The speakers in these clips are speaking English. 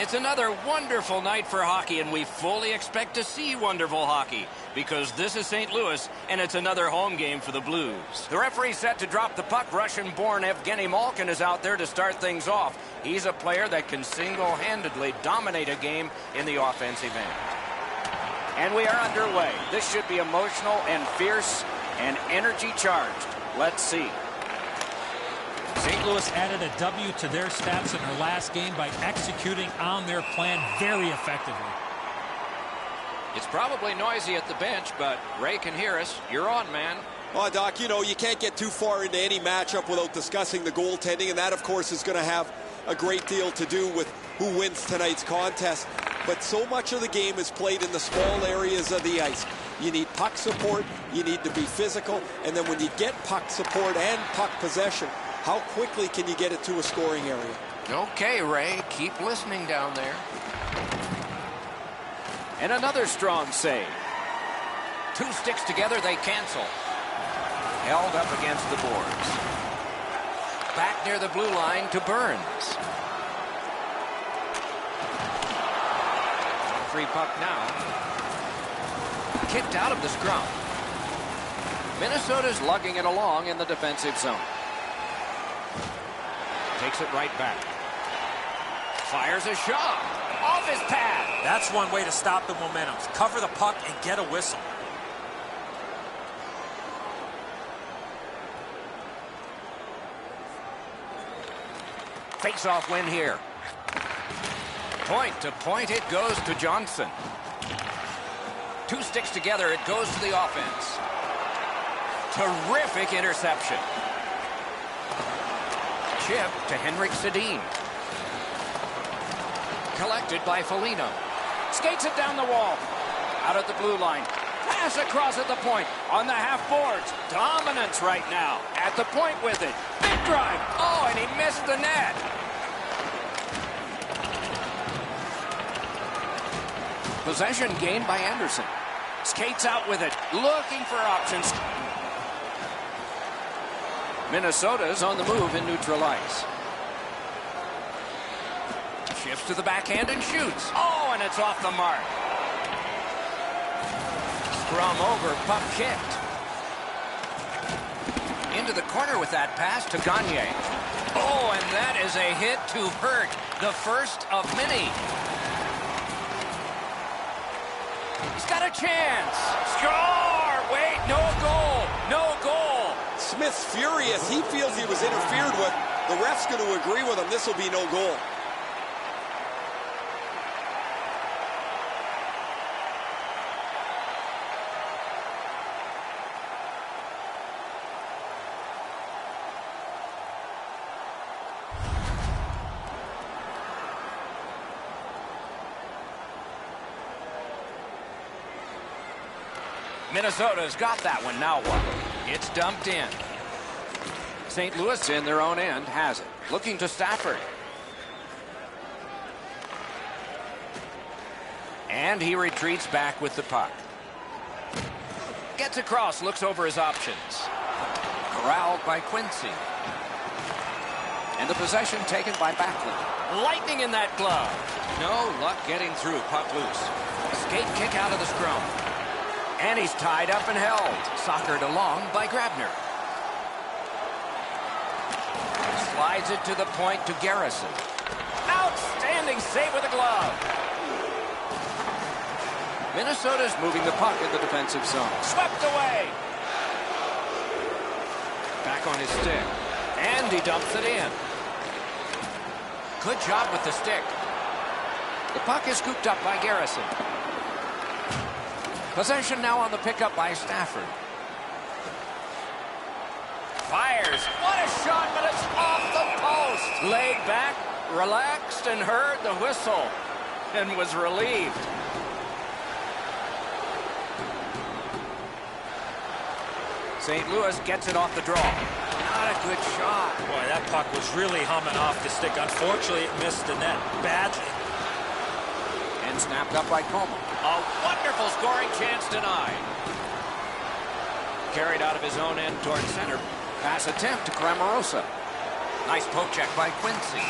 It's another wonderful night for hockey, and we fully expect to see wonderful hockey because this is St. Louis, and it's another home game for the Blues. The referee set to drop the puck. Russian-born Evgeny Malkin is out there to start things off. He's a player that can single-handedly dominate a game in the offensive end. And we are underway. This should be emotional and fierce and energy-charged. Let's see. St. Louis added a W to their stats in their last game by executing on their plan very effectively. It's probably noisy at the bench, but Ray can hear us. You're on, man. Well, Doc, you know, you can't get too far into any matchup without discussing the goaltending, and that, of course, is going to have a great deal to do with who wins tonight's contest. But so much of the game is played in the small areas of the ice. You need puck support, you need to be physical, and then when you get puck support and puck possession, how quickly can you get it to a scoring area? Okay, Ray, keep listening down there. And another strong save. Two sticks together, they cancel. Held up against the boards. Back near the blue line to Burns. Free puck now. Kicked out of the scrum. Minnesota's lugging it along in the defensive zone. Takes it right back. Fires a shot. Off his pad. That's one way to stop the momentum. Cover the puck and get a whistle. Face-off win here. Point to point it goes to Johnson. Two sticks together, it goes to the offense. Terrific interception. Chip to Henrik Sedin. Collected by Foligno. Skates it down the wall. Out at the blue line. Pass across at the point. On the half boards. Dominance right now. At the point with it. Big drive. Oh, and he missed the net. Possession gained by Anderson. Skates out with it. Looking for options. Minnesota's on the move in neutral ice. Shifts to the backhand and shoots. Oh, and it's off the mark. Scrum over, puck kicked. Into the corner with that pass to Gagne. Oh, and that is a hit to hurt. The first of many. He's got a chance. Score! Wait, no goal. No goal. Smith's furious. He feels he was interfered with. The ref's going to agree with him. This will be no goal. Minnesota's got that one. Now what? It's dumped in. St. Louis in their own end has it. Looking to Stafford. And he retreats back with the puck. Gets across, looks over his options. Corralled by Quincy. And the possession taken by Backlund. Lightning in that glove. No luck getting through. Puck loose. Skate kick out of the scrum. And he's tied up and held. Soccered along by Grabner. Slides it to the point to Garrison. Outstanding save with a glove. Minnesota's moving the puck in the defensive zone. Swept away. Back on his stick. And he dumps it in. Good job with the stick. The puck is scooped up by Garrison. Possession now on the pickup by Stafford. Fires. What a shot, but it's off the post. Laid back, relaxed, and heard the whistle. And was relieved. St. Louis gets it off the draw. Not a good shot. Boy, that puck was really humming off the stick. Unfortunately, it missed the net badly. And snapped up by Como. A wonderful scoring chance denied. Carried out of his own end toward center. Pass attempt to Cramarosa. Nice poke check by Quincy.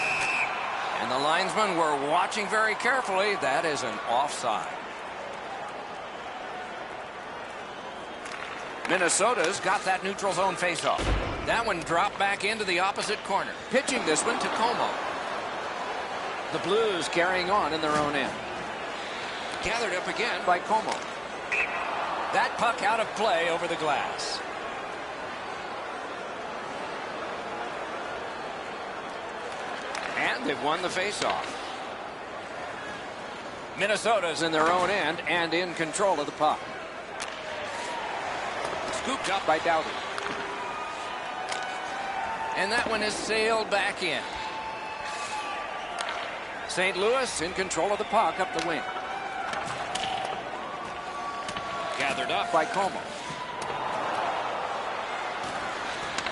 And the linesmen were watching very carefully. That is an offside. Minnesota's got that neutral zone faceoff. That one dropped back into the opposite corner. Pitching this one to Como. The Blues carrying on in their own end. Gathered up again by Como. That puck out of play over the glass. And they've won the faceoff. Minnesota's in their own end and in control of the puck. Scooped up by Doughty. And that one is sailed back in. St. Louis in control of the puck up the wing. Gathered up by Como.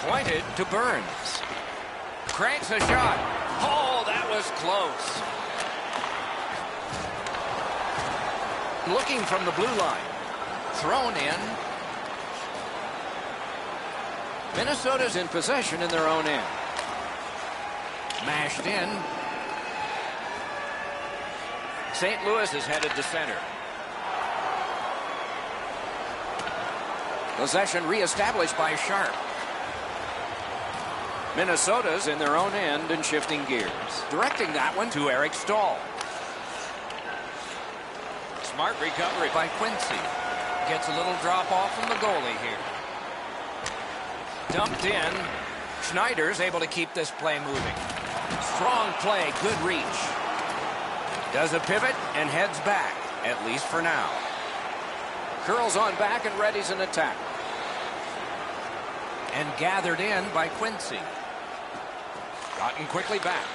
Pointed to Burns. Cranks a shot. Oh, that was close. Looking from the blue line. Thrown in. Minnesota's in possession in their own end. Mashed in. St. Louis is headed to center. Possession reestablished by Sharp. Minnesota's in their own end and shifting gears. Directing that one to Eric Stahl. Smart recovery by Quincy. Gets a little drop off from the goalie here. Dumped in. Schneider's able to keep this play moving. Strong play, good reach. Does a pivot and heads back, at least for now. Curls on back and readies an attack. And gathered in by Quincy. Gotten quickly back.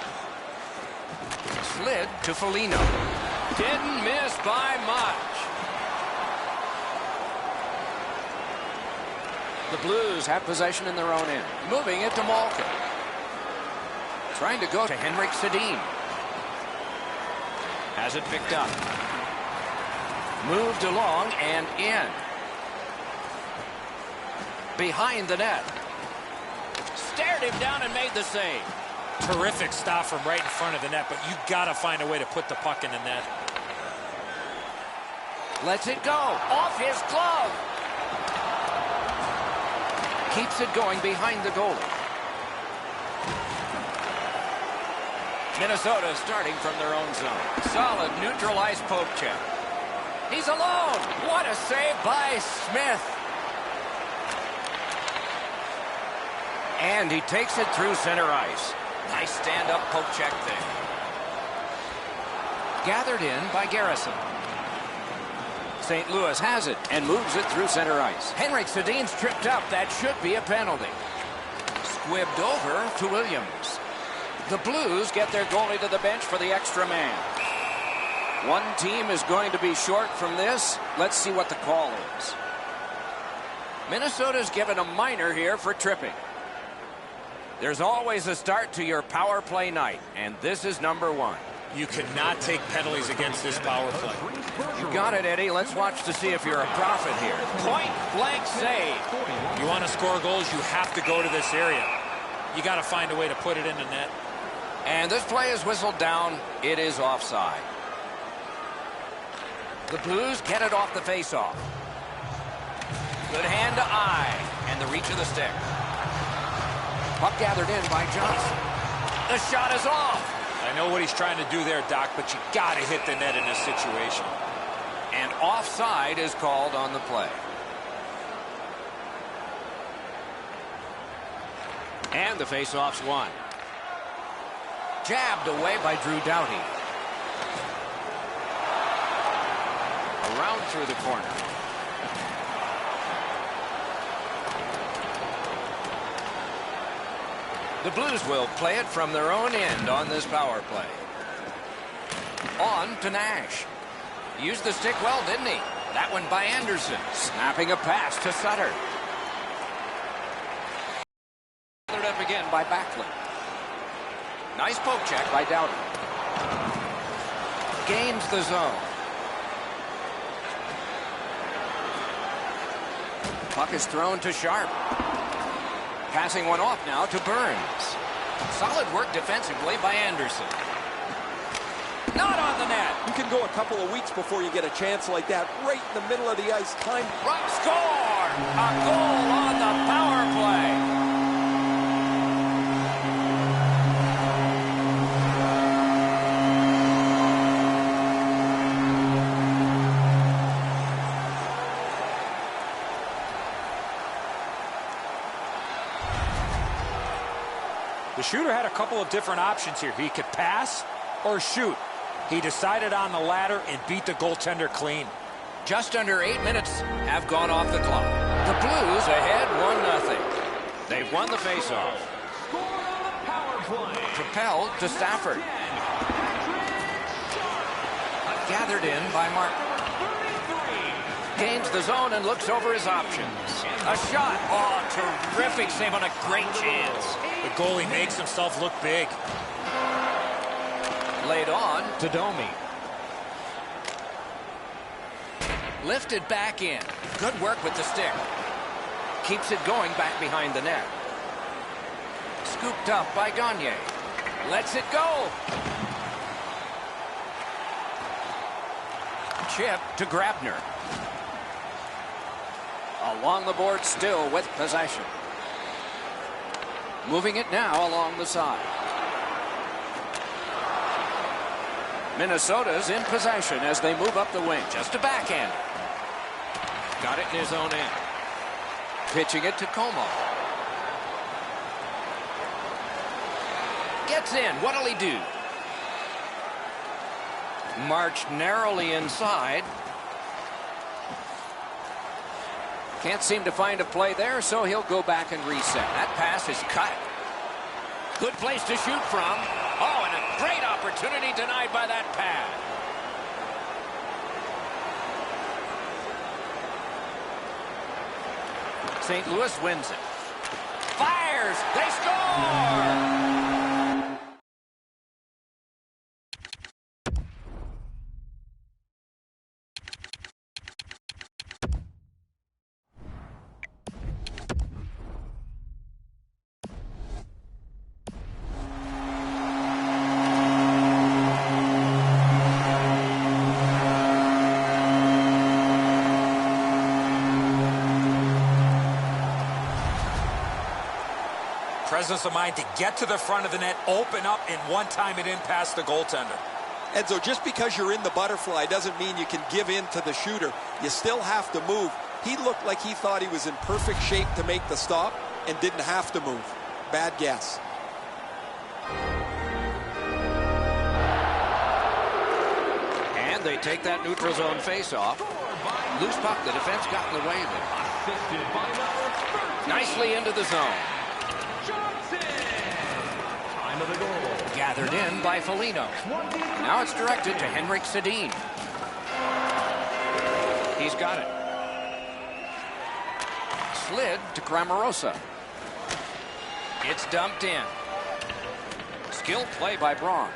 Slid to Foligno. Didn't miss by much. The Blues have possession in their own end. Moving it to Malkin. Trying to go to Henrik Sedin. Has it picked up. Moved along and in. Behind the net. Stared him down and made the save. Terrific stop from right in front of the net, but you got to find a way to put the puck in the net. Lets it go. Off his glove. Keeps it going behind the goalie. Minnesota starting from their own zone. Solid neutralized poke check. He's alone. What a save by Smith. And he takes it through center ice. Nice stand-up poke check there. Gathered in by Garrison. St. Louis has it and moves it through center ice. Henrik Sedin's tripped up. That should be a penalty. Squibbed over to Williams. The Blues get their goalie to the bench for the extra man. One team is going to be short from this. Let's see what the call is. Minnesota's given a minor here for tripping. There's always a start to your power play night, and this is number one. You cannot take penalties against this power play. You got it, Eddie. Let's watch to see if you're a prophet here. Point blank save. You want to score goals, you have to go to this area. You got to find a way to put it in the net. And this play is whistled down. It is offside. The Blues get it off the faceoff. Good hand to eye, and the reach of the stick. Puck gathered in by Johnson. The shot is off. I know what he's trying to do there, Doc, but you got to hit the net in this situation. And offside is called on the play. And the faceoff's won. Jabbed away by Drew Doughty. Around through the corner. The Blues will play it from their own end on this power play. On to Nash. Used the stick well, didn't he? That one by Anderson. Snapping a pass to Sutter. Gathered up again by Backlund. Nice poke check by Doughty. Gains the zone. Puck is thrown to Sharp. Passing one off now to Burns. Solid work defensively by Anderson. Not on the net. You can go a couple of weeks before you get a chance like that, right in the middle of the ice. Time. Right, score! A goal on the power play. The shooter had a couple of different options here. He could pass or shoot. He decided on the latter and beat the goaltender clean. Just under 8 minutes have gone off the clock. The Blues ahead 1-0. They've won the faceoff. Propelled to Stafford. Gathered in by Martin. Gains the zone and looks over his options. A shot. Oh, terrific save on a great chance. The goalie makes himself look big. Laid on to Domi. Lifted back in. Good work with the stick. Keeps it going back behind the net. Scooped up by Gagne. Lets it go. Chip to Grabner. Along the board still with possession. Moving it now along the side. Minnesota's in possession as they move up the wing. Just a backhand. Got it in his own end. Pitching it to Como. Gets in. What'll he do? Marched narrowly inside. Can't seem to find a play there, so he'll go back and reset. That pass is cut. Good place to shoot from. Oh, and a great opportunity denied by that pad. St. Louis wins it. Fires! They score! Presence of mind to get to the front of the net, open up, and one time it in past the goaltender. Enzo, just because you're in the butterfly doesn't mean you can give in to the shooter. You still have to move. He looked like he thought he was in perfect shape to make the stop and didn't have to move. Bad guess. And they take that neutral zone face-off. Loose puck. The defense got in the way there. Nicely into the zone. Gathered in by Foligno. Now it's directed to Henrik Sedin. He's got it. Slid to Grammarosa. It's dumped in. Skilled play by Braun.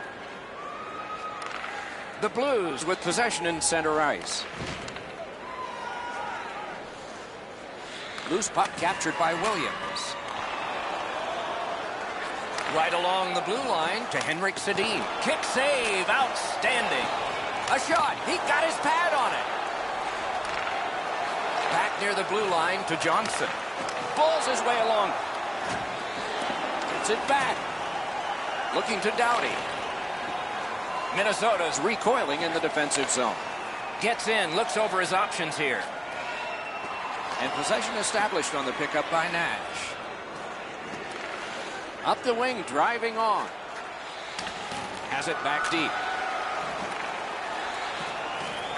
The Blues with possession in center ice. Loose puck captured by Williams. Right along the blue line to Henrik Sedin. Kick save. Outstanding. A shot. He got his pad on it. Back near the blue line to Johnson. Pulls his way along. Gets it back. Looking to Doughty. Minnesota's recoiling in the defensive zone. Gets in. Looks over his options here. And possession established on the pickup by Nash. Up the wing, driving on. Has it back deep.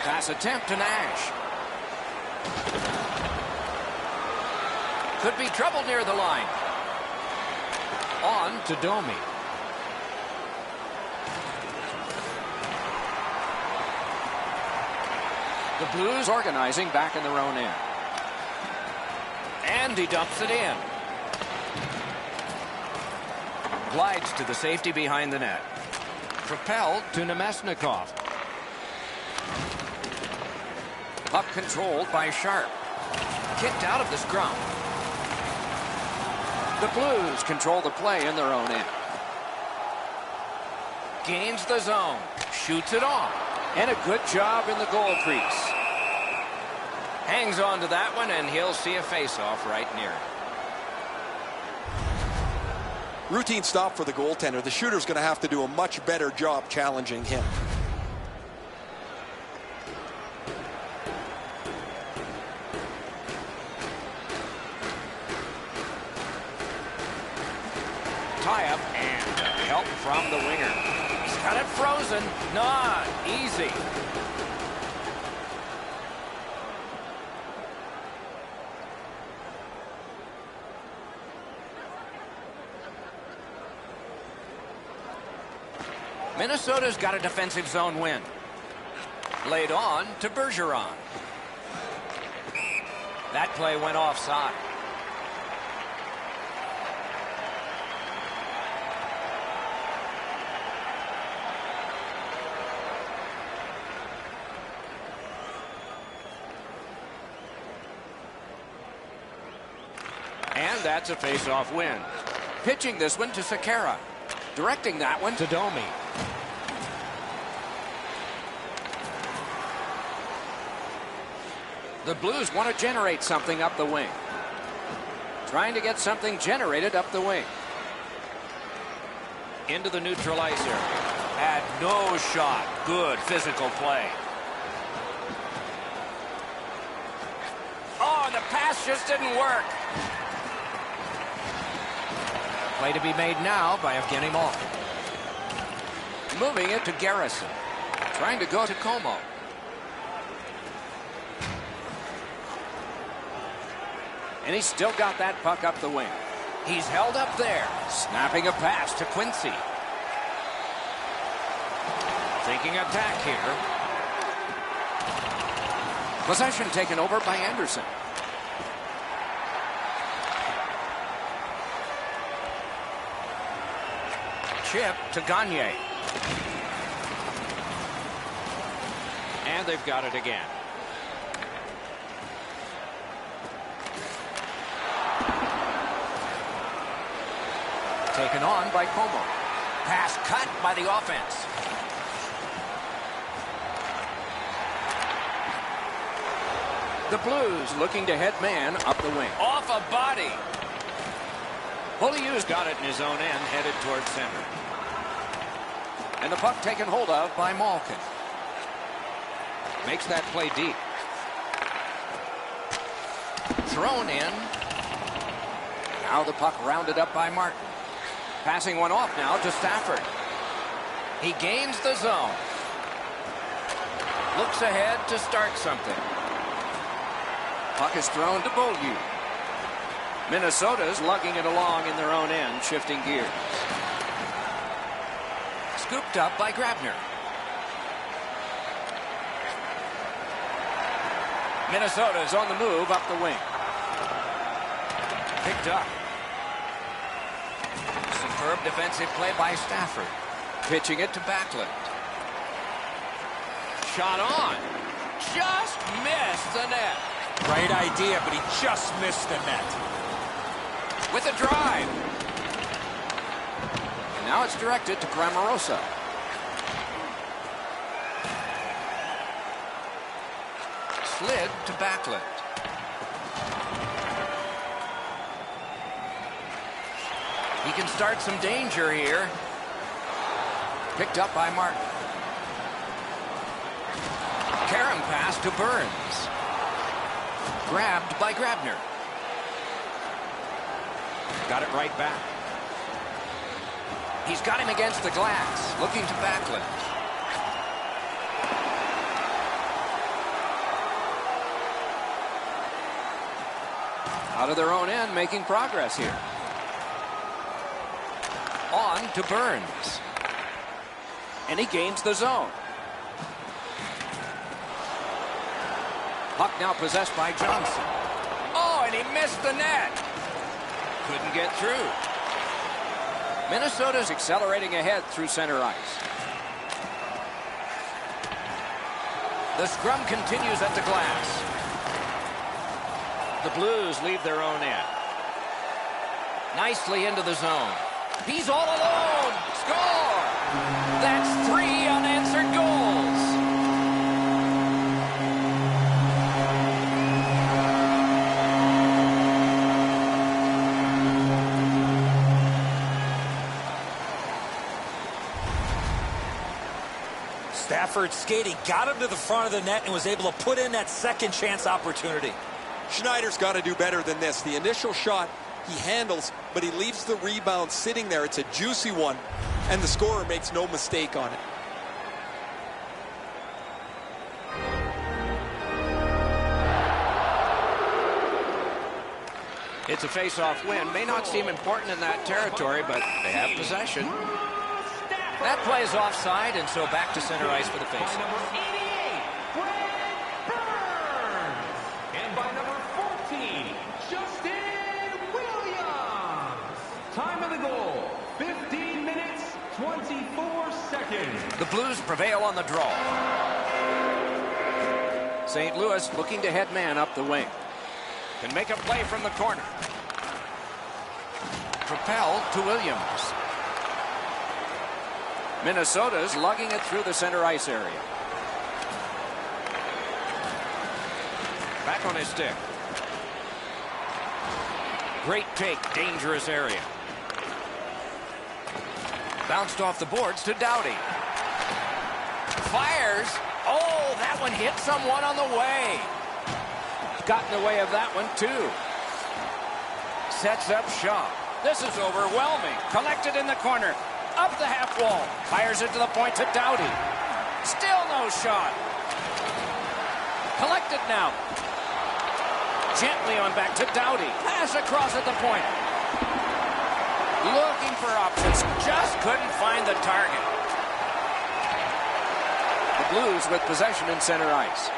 Pass attempt to Nash. Could be trouble near the line. On to Domi. The Blues organizing back in their own end. And he dumps it in. Glides to the safety behind the net. Propelled to Nemesnikov. Puck controlled by Sharp. Kicked out of the scrum. The Blues control the play in their own end. Gains the zone. shoots it off. And a good job in the goal crease. Hangs on to that one, and he'll see a face-off right near it. Routine stop for the goaltender. The shooter's going to have to do a much better job challenging him. Tie-up and help from the winger. He's got it frozen. Not easy. Minnesota's got a defensive zone win. Laid on to Bergeron. That play went offside. And that's a face-off win. Pitching this one to Sekera. Directing that one to Domi. The Blues want to generate something up the wing. Trying to get something generated up the wing. Into the neutral ice area. Had no shot. Good physical play. Oh, and the pass just didn't work. Play to be made now by Evgeny Malkin. Moving it to Garrison. Trying to go to Como. And he's still got that puck up the wing. He's held up there. Snapping a pass to Quincy. Thinking attack here. Possession taken over by Anderson. Chip to Gagne. And they've got it again. Taken on by Como. Pass cut by the offense. The Blues looking to head man up the wing. Off a body. Beaulieu's got it in his own end, headed towards center. And the puck taken hold of by Malkin. Makes that play deep. Thrown in. Now the puck rounded up by Martin. Passing one off now to Stafford. He gains the zone. Looks ahead to start something. Puck is thrown to Beaulieu. Minnesota's lugging it along in their own end, shifting gears. Scooped up by Grabner. Minnesota's on the move up the wing. Picked up. Superb defensive play by Stafford. Pitching it to Backlund. Shot on. Just missed the net. Great idea, but he just missed the net. With a drive. And now it's directed to Grammarosa. Slid to Backlund. He can start some danger here. Picked up by Martin. Karam pass to Burns. Grabbed by Grabner. Got it right back. He's got him against the glass. Looking to Backlund. Out of their own end, making progress here. On to Burns. And he gains the zone. Puck now possessed by Johnson. Oh, and he missed the net. Couldn't get through. Minnesota's accelerating ahead through center ice. The scrum continues at the glass. The Blues leave their own end. Nicely into the zone. He's all alone. Score! That's 3 unanswered goals. Stafford skating, got him to the front of the net and was able to put in that second chance opportunity. Schneider's got to do better than this. The initial shot he handles, but he leaves the rebound sitting there. It's a juicy one, and the scorer makes no mistake on it. It's a face-off win. May not seem important in that territory, but they have possession. That play is offside, and so back to center ice for the face. By number 88, Brad Burns. And by number 14, Justin Williams. Time of the goal, 15 minutes, 24 seconds. The Blues prevail on the draw. St. Louis looking to head man up the wing. Can make a play from the corner. Propelled to Williams. Minnesota's lugging it through the center ice area. Back on his stick. Great take, dangerous area. Bounced off the boards to Doughty. Fires. Oh, that one hit someone on the way. Got in the way of that one, too. Sets up Shaw. This is overwhelming. Collected in the corner. Up the half wall. Fires it to the point to Doughty. Still no shot. Collected now. Gently on back to Doughty. Pass across at the point. Looking for options. Just couldn't find the target. The Blues with possession in center ice.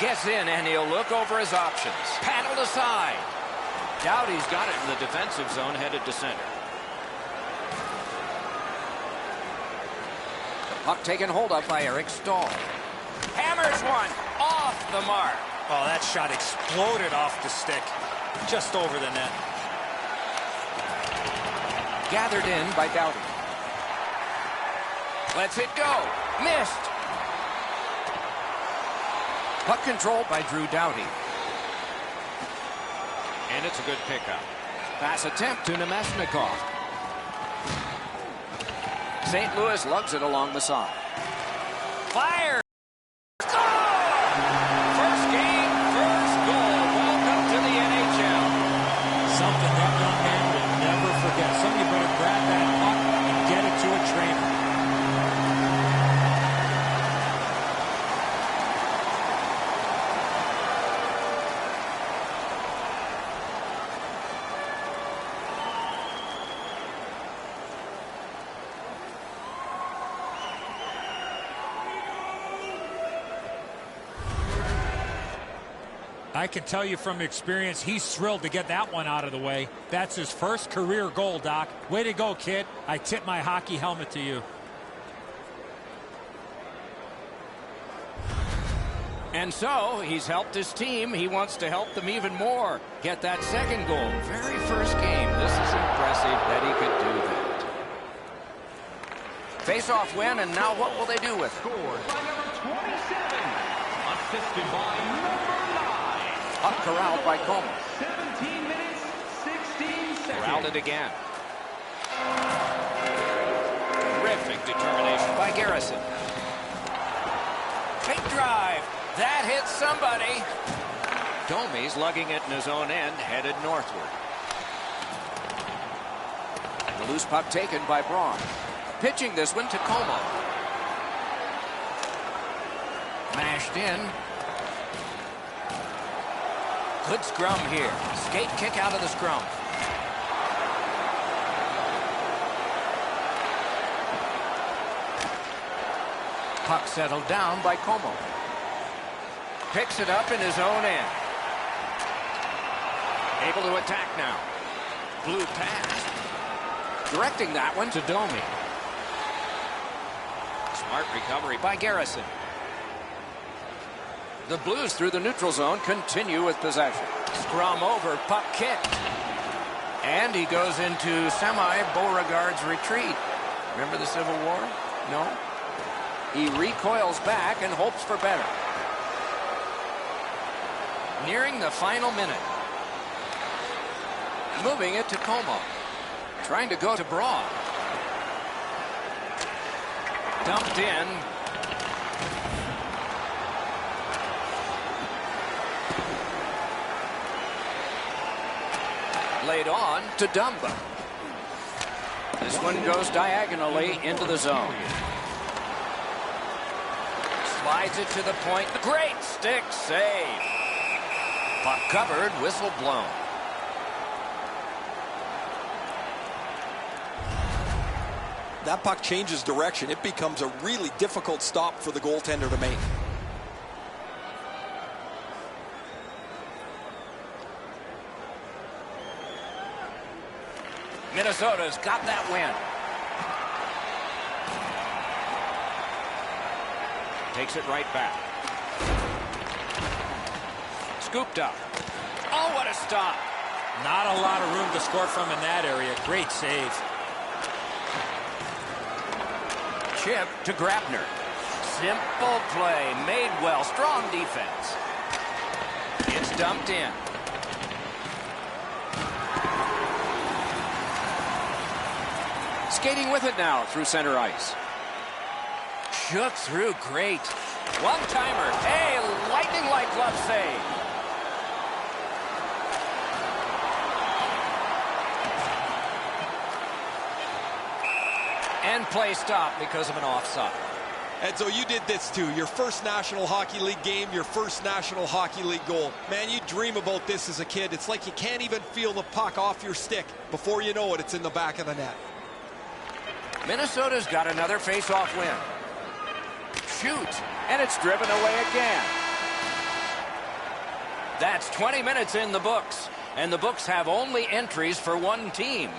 Gets in and he'll look over his options. Paddled aside. Doughty's got it in the defensive zone headed to center. Puck taken hold of by Eric Stahl. Hammers one off the mark. Oh, that shot exploded off the stick. Just over the net. Gathered in by Doughty. Lets it go. Missed. Puck controlled by Drew Doughty. And it's a good pickup. Pass attempt to Nemesnikov. St. Louis lugs it along the side. Fire! Score! First game, first goal. Welcome to the NHL. Something that young man will never forget. Somebody better grab that puck and get it to a trainer. I can tell you from experience, he's thrilled to get that one out of the way. That's his first career goal, Doc. Way to go, kid. I tip my hockey helmet to you. And so, he's helped his team. He wants to help them even more. Get that second goal. Very first game. This is impressive that he could do that. Face-off win, and now what will they do with it? Scored by number 27. Assisted by number 9. Up corralled by Coleman. 17 minutes, 16 seconds. Corralled it again. Terrific determination by Garrison. Big drive. That hits somebody. Domi's lugging it in his own end, headed northward. The loose puck taken by Braun. Pitching this one to Como. Mashed in. Good scrum here. Skate kick out of the scrum. Puck settled down by Como. Picks it up in his own end. Able to attack now. Blue pass. Directing that one to Domi. Smart recovery by Garrison. The Blues through the neutral zone continue with possession. Scrum over, puck kicked. And he goes into semi-Beauregard's retreat. Remember the Civil War? No. He recoils back and hopes for better. Nearing the final minute. Moving it to Como. Trying to go to Braun. Dumped in. Laid on to Dumba. This one goes diagonally into the zone. Slides it to the point. Great stick save. Puck covered, whistle blown. That puck changes direction. It becomes a really difficult stop for the goaltender to make. Minnesota's got that win. Takes it right back. Scooped up. Oh, what a stop. Not a lot of room to score from in that area. Great save. Chip to Grabner. Simple play. Made well. Strong defense. It's dumped in. Skating with it now through center ice. Shook through. Great. One-timer. Hey, lightning-like glove save. And play stopped because of an offside. And so you did this too. Your first National Hockey League game, your first National Hockey League goal. Man, you dream about this as a kid. It's like you can't even feel the puck off your stick. Before you know it, it's in the back of the net. Minnesota's got another face-off win. Shoots, and it's driven away again. That's 20 minutes in the books, and the books have only entries for one team.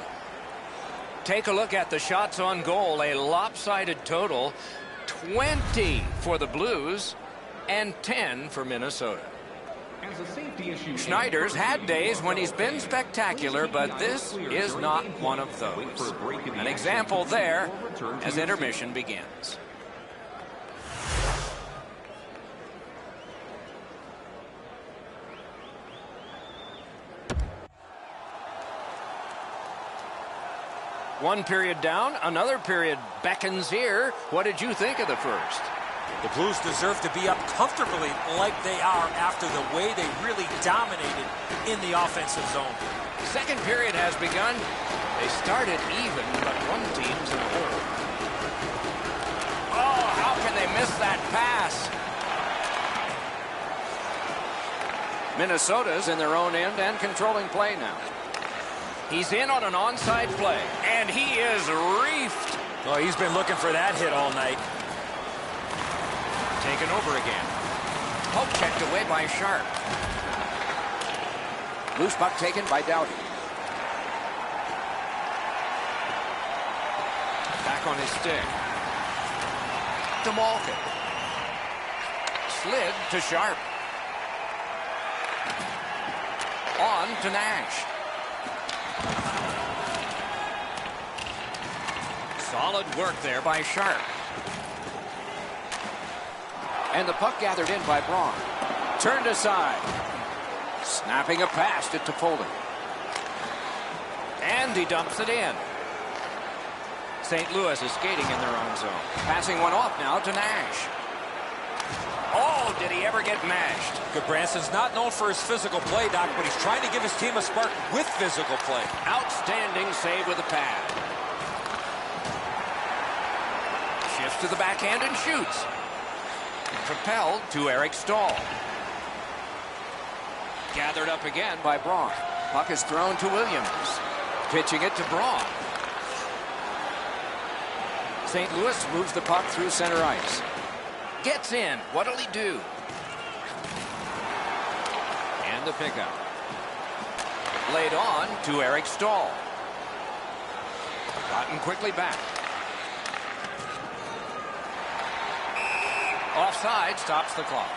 Take a look at the shots on goal, a lopsided total, 20 for the Blues and 10 for Minnesota. Schneider's had days when he's been spectacular, but this is not one of those. An example there as intermission begins. One period down, another period beckons here. What did you think of the first? The Blues deserve to be up comfortably like they are after the way they really dominated in the offensive zone. Second period has begun. They started even, but one team's in a hole. Oh, how can they miss that pass? Minnesota's in their own end and controlling play now. He's in on an onside play, and he is reefed. Oh, he's been looking for that hit all night. Taken over again. Poke checked away by Sharp. Loose puck taken by Doughty. Back on his stick. To Malkin. Slid to Sharp. On to Nash. Solid work there by Sharp. And the puck gathered in by Braun. Turned aside. Snapping a pass to Toffoli. And he dumps it in. St. Louis is skating in their own zone. Passing one off now to Nash. Oh, did he ever get mashed? Goodbranson's not known for his physical play, Doc, but he's trying to give his team a spark with physical play. Outstanding save with a pad. Shifts to the backhand and shoots. Propelled to Eric Stahl. Gathered up again by Braun. Puck is thrown to Williams. Pitching it to Braun. St. Louis moves the puck through center ice. Gets in. What'll he do? And the pickup. Laid on to Eric Stahl. Gotten quickly back. Offside stops the clock.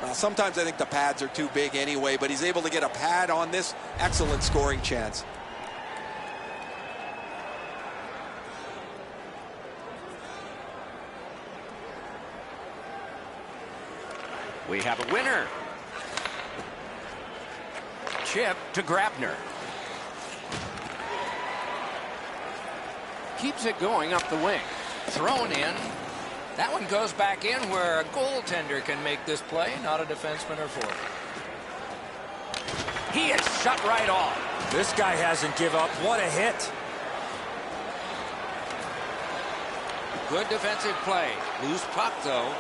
Well, sometimes I think the pads are too big anyway, but he's able to get a pad on this. Excellent scoring chance. We have a winner. Chip to Grabner. Keeps it going up the wing. Thrown in. That one goes back in where a goaltender can make this play, not a defenseman or forward. He is shut right off. This guy hasn't given up. What a hit. Good defensive play. Loose puck, though.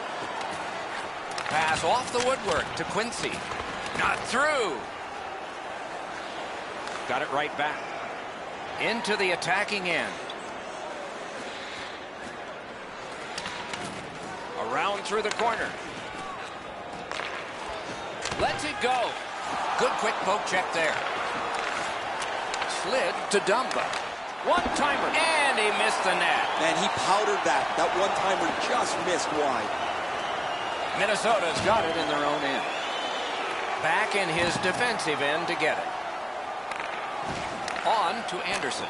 Pass off the woodwork to Quincy. Not through. Got it right back. Into the attacking end. Around through the corner. Lets it go. Good quick poke check there. Slid to Dumba. One-timer. And he missed the net. And he powdered that. That one-timer just missed wide. Minnesota's got it in their own end. Back in his defensive end to get it. On to Anderson.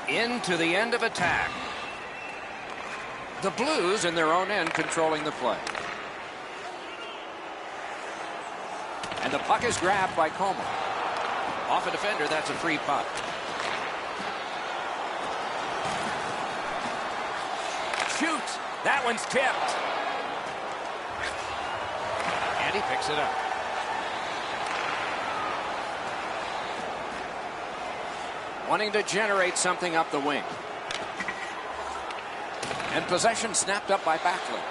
Into the end of attack. The Blues in their own end controlling the play. And the puck is grabbed by Como. Off a defender, that's a free puck. Shoots. That one's tipped. And he picks it up. Wanting to generate something up the wing. And possession snapped up by Backlund.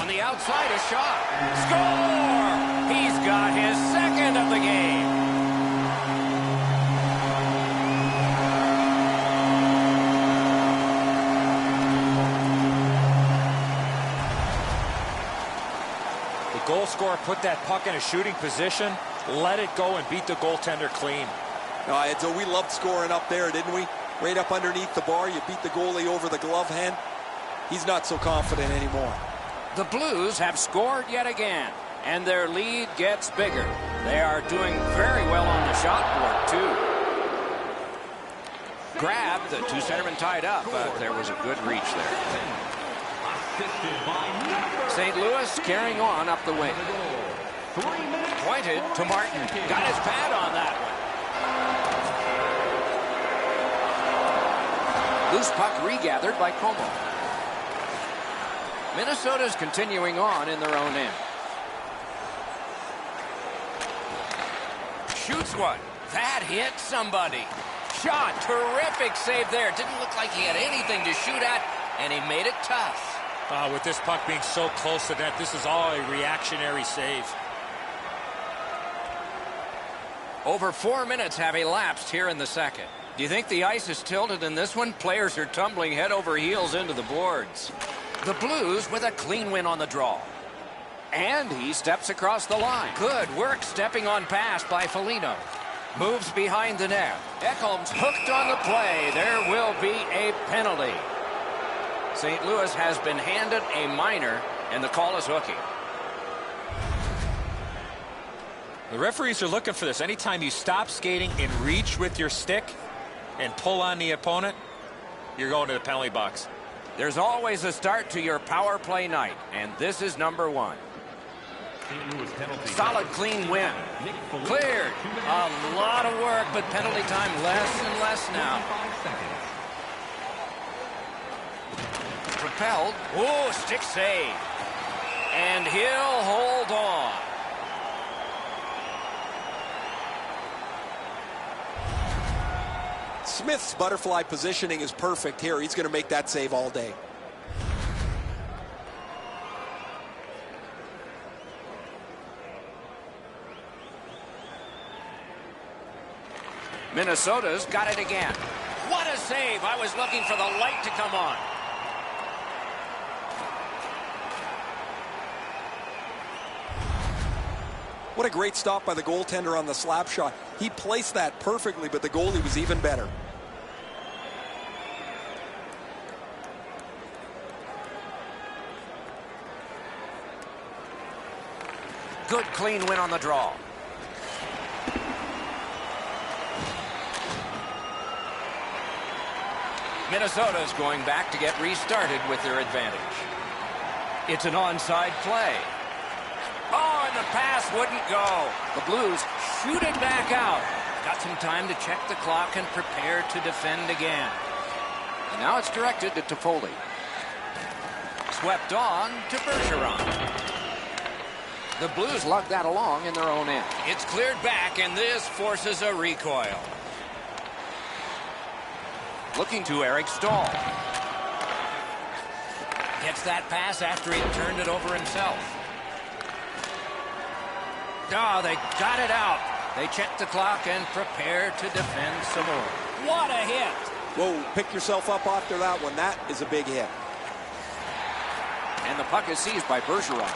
On the outside, a shot. Score! He's got his second of the game. The goal scorer put that puck in a shooting position, let it go, and beat the goaltender clean. So we loved scoring up there, didn't we? Right up underneath the bar, you beat the goalie over the glove hand. He's not so confident anymore. The Blues have scored yet again, and their lead gets bigger. They are doing very well on the shot board, too. Grab, the two centermen tied up, but there was a good reach there. St. Louis carrying on up the wing. Pointed to Martin. Got his pad on that one. Loose puck regathered by Como. Minnesota's continuing on in their own end. Shoots one. That hit somebody. Shot. Terrific save there. Didn't look like he had anything to shoot at, and he made it tough. With this puck being so close to net, this is all a reactionary save. Over 4 minutes have elapsed here in the second. Do you think the ice is tilted in this one? Players are tumbling head over heels into the boards. The Blues with a clean win on the draw. And he steps across the line. Good work stepping on pass by Foligno. Moves behind the net. Ekholm's hooked on the play. There will be a penalty. St. Louis has been handed a minor, and the call is hooking. The referees are looking for this. Anytime you stop skating and reach with your stick and pull on the opponent, you're going to the penalty box. There's always a start to your power play night, and this is number one. Solid, clean win. Cleared. A lot of work, but penalty time less and less now. Propelled. Oh, stick save. And he'll hold on. Smith's butterfly positioning is perfect here. He's going to make that save all day. Minnesota's got it again. What a save. I was looking for the light to come on. What a great stop by the goaltender on the slap shot. He placed that perfectly, but the goalie was even better. Good clean win on the draw. Minnesota's going back to get restarted with their advantage. It's an onside play. the pass wouldn't go. The Blues shoot it back out. Got some time to check the clock and prepare to defend again. And now it's directed to Toffoli. Swept on to Bergeron. The Blues lug that along in their own end. It's cleared back, and this forces a recoil. Looking to Eric Stahl. Gets that pass after he turned it over himself. Oh, they got it out. They check the clock and prepare to defend some more. What a hit! Whoa, pick yourself up after that one. That is a big hit. And the puck is seized by Bergeron.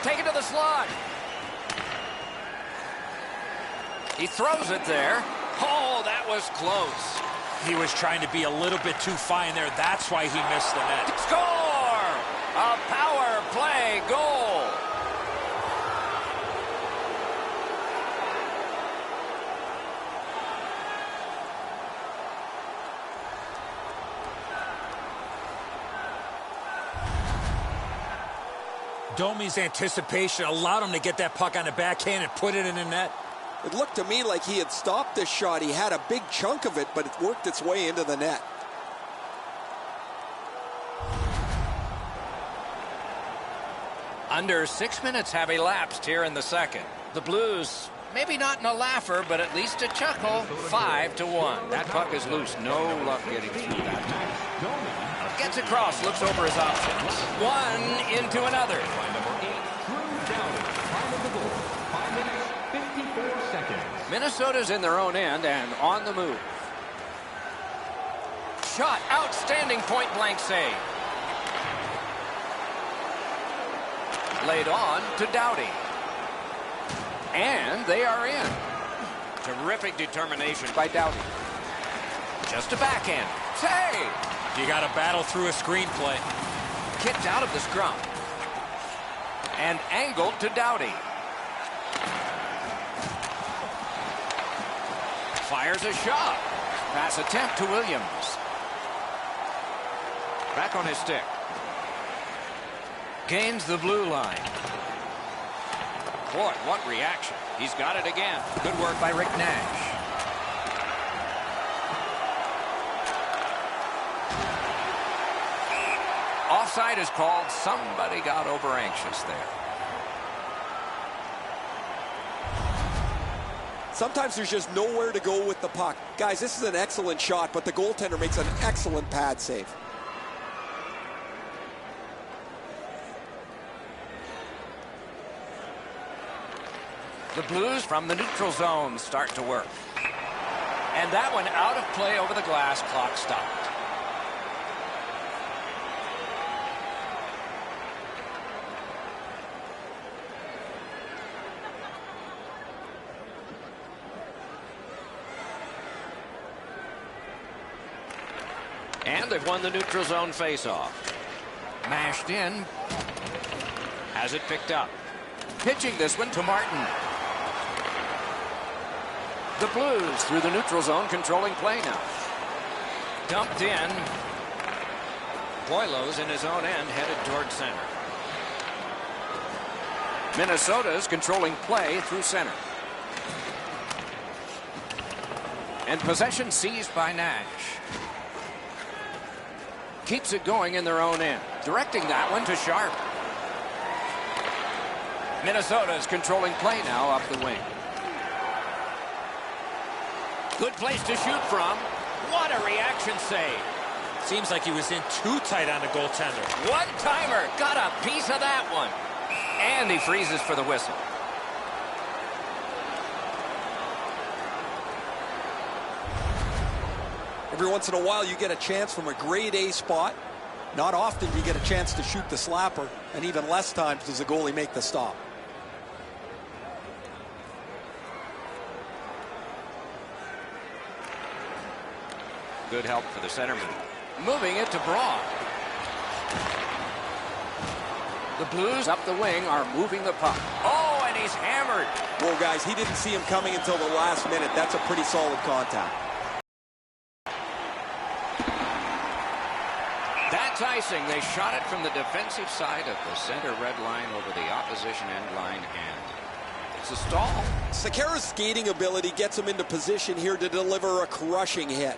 Take it to the slot. He throws it there. Oh, that was close. He was trying to be a little bit too fine there. That's why he missed the net. Score! A power play goal. Domi's anticipation allowed him to get that puck on the backhand and put it in the net. It looked to me like he had stopped this shot. He had a big chunk of it, but it worked its way into the net. Under 6 minutes have elapsed here in the second. The Blues, maybe not in a laugher, but at least a chuckle. 5-1. That puck is loose. No luck getting through that time. Gets across, looks over his options. One into another. By number 8, Drew Doughty. Time of the goal, 5 minutes, 54 seconds. Minnesota's in their own end and on the move. Shot, outstanding point-blank save. Laid on to Doughty. And they are in. Terrific determination by Doughty. Just a backhand. Save! You got to battle through a screenplay. Kicked out of the scrum. And angled to Doughty. Fires a shot. Pass attempt to Williams. Back on his stick. Gains the blue line. Boy, what reaction. He's got it again. Good work by Rick Nash. Offside is called. Somebody got over anxious there. Sometimes there's just nowhere to go with the puck. Guys, this is an excellent shot, but the goaltender makes an excellent pad save. The Blues from the neutral zone start to work. And that one out of play over the glass. Clock stopped. And they've won the neutral zone faceoff. Mashed in. Has it picked up. Pitching this one to Martin. The Blues through the neutral zone, controlling play now. Dumped in. Boileau's in his own end, headed toward center. Minnesota's controlling play through center. And possession seized by Nash. Keeps it going in their own end. Directing that one to Sharp. Minnesota's controlling play now up the wing. Good place to shoot from. What a reaction save. Seems like he was in too tight on the goaltender. One-timer. Got a piece of that one. And he freezes for the whistle. Every once in a while you get a chance from a grade A spot. Not often do you get a chance to shoot the slapper, and even less times does the goalie make the stop. Good help for the centerman. Moving it to Braun. The Blues up the wing are moving the puck. Oh, and he's hammered. Well, guys, he didn't see him coming until the last minute. That's a pretty solid contact. That enticing. They shot it from the defensive side of the center red line over the opposition end line, and it's a stall. Sekera's skating ability gets him into position here to deliver a crushing hit.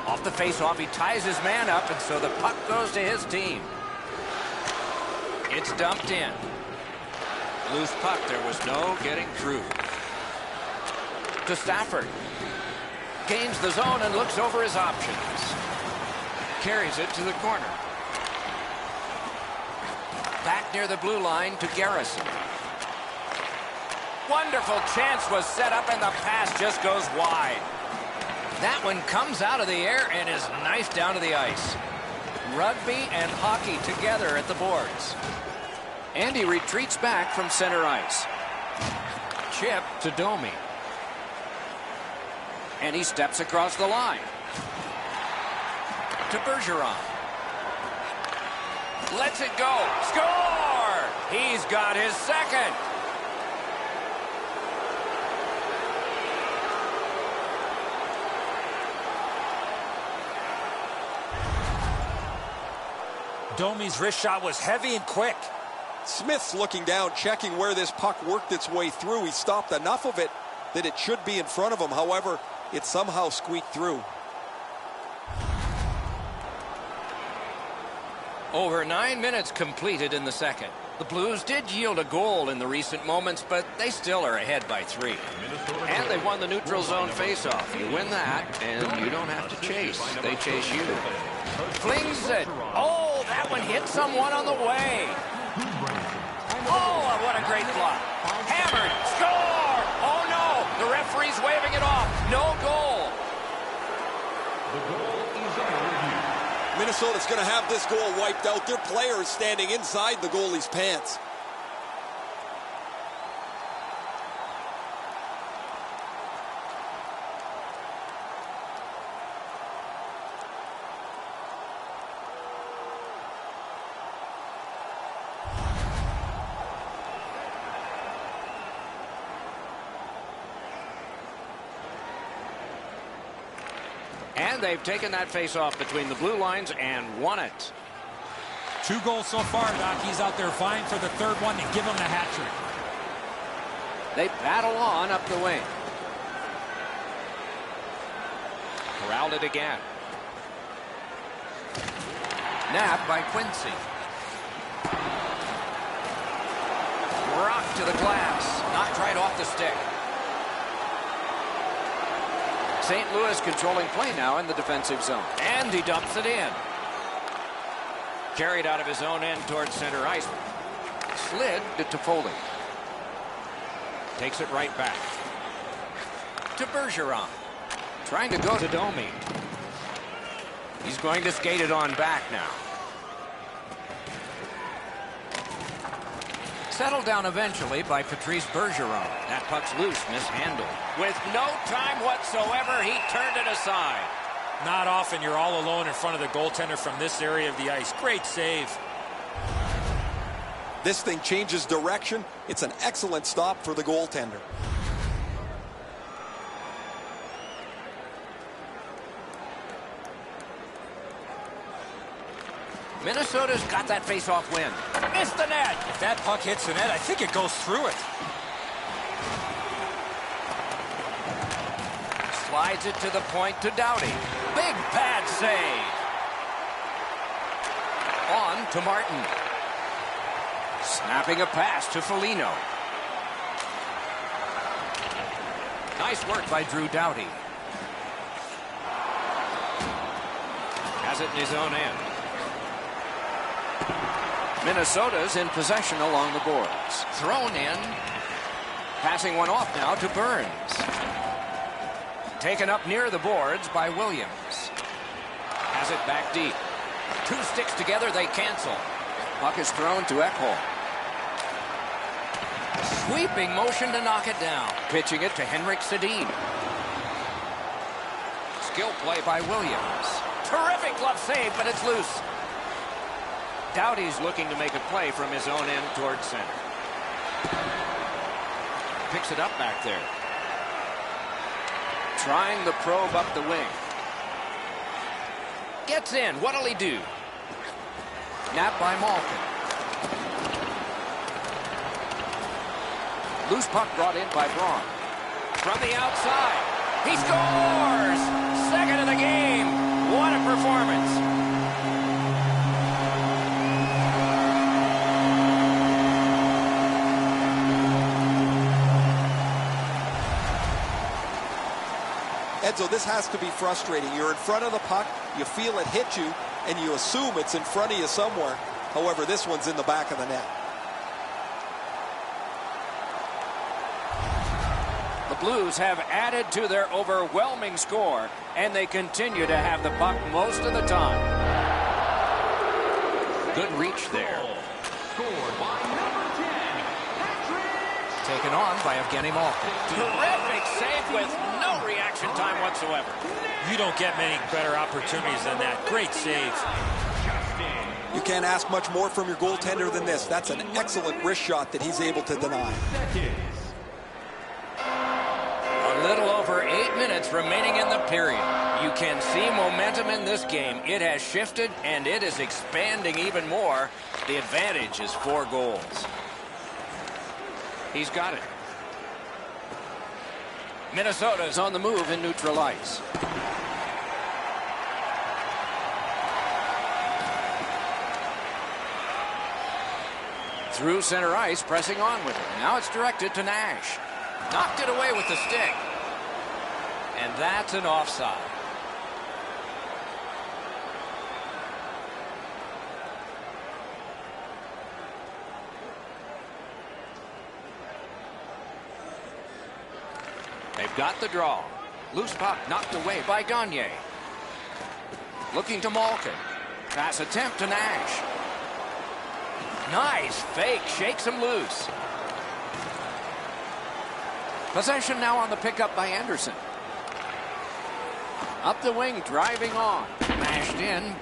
Off the face-off, he ties his man up, and so the puck goes to his team. It's dumped in. Loose puck, there was no getting through. To Stafford. Gains the zone and looks over his options. Carries it to the corner. Back near the blue line to Garrison. Wonderful chance was set up, and the pass just goes wide. That one comes out of the air and is knifed down to the ice. Rugby and hockey together at the boards. And he retreats back from center ice. Chip to Domi. And he steps across the line. To Bergeron. Lets it go. Score! He's got his second. Domi's wrist shot was heavy and quick. Smith's looking down, checking where this puck worked its way through. He stopped enough of it that it should be in front of him. However, it somehow squeaked through. Over 9 minutes completed in the second. The Blues did yield a goal in the recent moments, but they still are ahead by 3. And they won the neutral zone faceoff. You win that, and you don't have to chase. They chase you. Flings it. Oh, that one hit someone on the way. Oh, what a great block. Hammered. Score! Oh, no. The referee's waving it off. No goal. The goal is under review. Minnesota's going to have this goal wiped out. Their player is standing inside the goalie's pants. And they've taken that face-off between the blue lines and won it. 2 goals so far, Doc. He's out there vying for the third one to give him the hat trick. They battle on up the wing. Corralled it again. Nabbed by Quincy. Rocked to the glass. Knocked right off the stick. St. Louis controlling play now in the defensive zone. And he dumps it in. Carried out of his own end towards center ice. Slid to Toffoli. Takes it right back. To Bergeron. Trying to go to Domi. He's going to skate it on back now. Settled down eventually by Patrice Bergeron. That puck's loose, mishandled. With no time whatsoever, he turned it aside. Not often you're all alone in front of the goaltender from this area of the ice. Great save. This thing changes direction. It's an excellent stop for the goaltender. Minnesota's got that face-off win. Missed the net. If that puck hits the net, I think it goes through it. Slides it to the point to Doughty. Big pad save. On to Martin. Snapping a pass to Foligno. Nice work by Drew Doughty. Has it in his own end. Minnesota's in possession along the boards. Thrown in. Passing one off now to Burns. Taken up near the boards by Williams. Has it back deep. 2 sticks together, they cancel. Puck is thrown to Ekholm. Sweeping motion to knock it down. Pitching it to Henrik Sedin. Skill play by Williams. Terrific glove save, but it's loose. Doughty's looking to make a play from his own end towards center. Picks it up back there. Trying the probe up the wing. Gets in. What'll he do? Napped by Malkin. Loose puck brought in by Braun. From the outside. He scores! Second of the game. What a performance. Edzo, this has to be frustrating. You're in front of the puck, you feel it hit you, and you assume it's in front of you somewhere. However, this one's in the back of the net. The Blues have added to their overwhelming score, and they continue to have the puck most of the time. Good reach there. Scored by number 10, Patrick. Taken on by Evgeny Malkin. Terrific save with no reaction time whatsoever. You don't get many better opportunities than that. Great save. You can't ask much more from your goaltender than this. That's an excellent wrist shot that he's able to deny. A little over 8 minutes remaining in the period. You can see momentum in this game. It has shifted, and it is expanding even more. The advantage is 4 goals. He's got it. Minnesota's on the move in neutral ice. Through center ice, pressing on with it. Now it's directed to Nash. Knocked it away with the stick. And that's an offside. They've got the draw. Loose puck knocked away by Gagne. Looking to Malkin. Pass attempt to Nash. Nice fake. Shakes him loose. Possession now on the pickup by Anderson. Up the wing, driving on. Mashed in.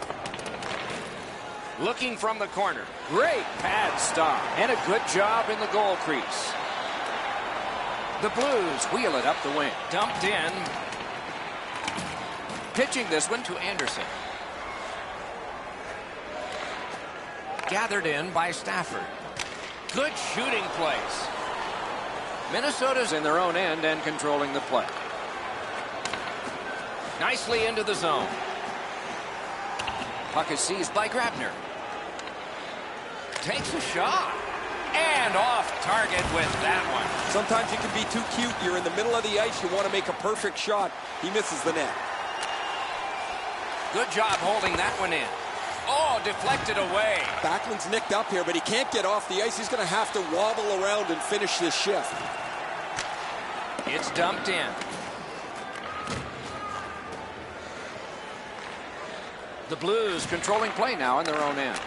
Looking from the corner. Great pad stop. And a good job in the goal crease. The Blues wheel it up the wing. Dumped in. Pitching this one to Anderson. Gathered in by Stafford. Good shooting place. Minnesota's in their own end and controlling the play. Nicely into the zone. Puck is seized by Grabner. Takes a shot. And off target with that one. Sometimes you can be too cute. You're in the middle of the ice. You want to make a perfect shot. He misses the net. Good job holding that one in. Oh, deflected away. Backlund's nicked up here, but he can't get off the ice. He's going to have to wobble around and finish this shift. It's dumped in. The Blues controlling play now in their own end.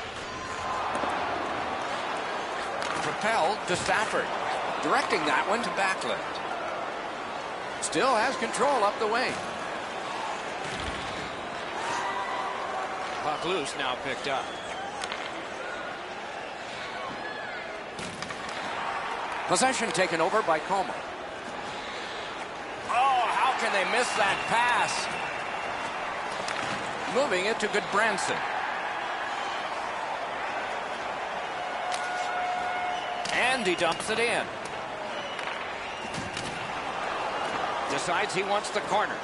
Propelled to Stafford. Directing that one to Backlund. Still has control up the wing. Puck loose, now picked up. Possession taken over by Como. Oh, how can they miss that pass? Moving it to Goodbranson. And he dumps it in. Decides he wants the corner.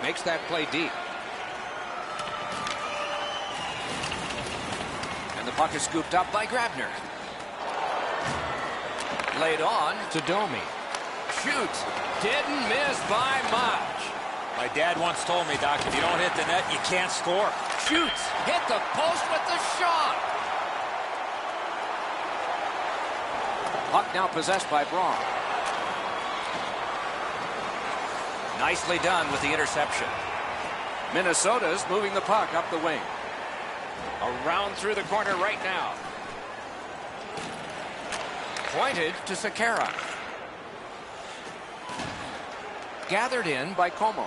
Makes that play deep. And the puck is scooped up by Grabner. Laid on to Domi. Shoots. Didn't miss by much. My dad once told me, Doc, if you don't hit the net, you can't score. Shoots. Hit the post with the shot. Puck now possessed by Braun. Nicely done with the interception. Minnesota's moving the puck up the wing. Around through the corner right now. Pointed to Sekera. gathered in by Como.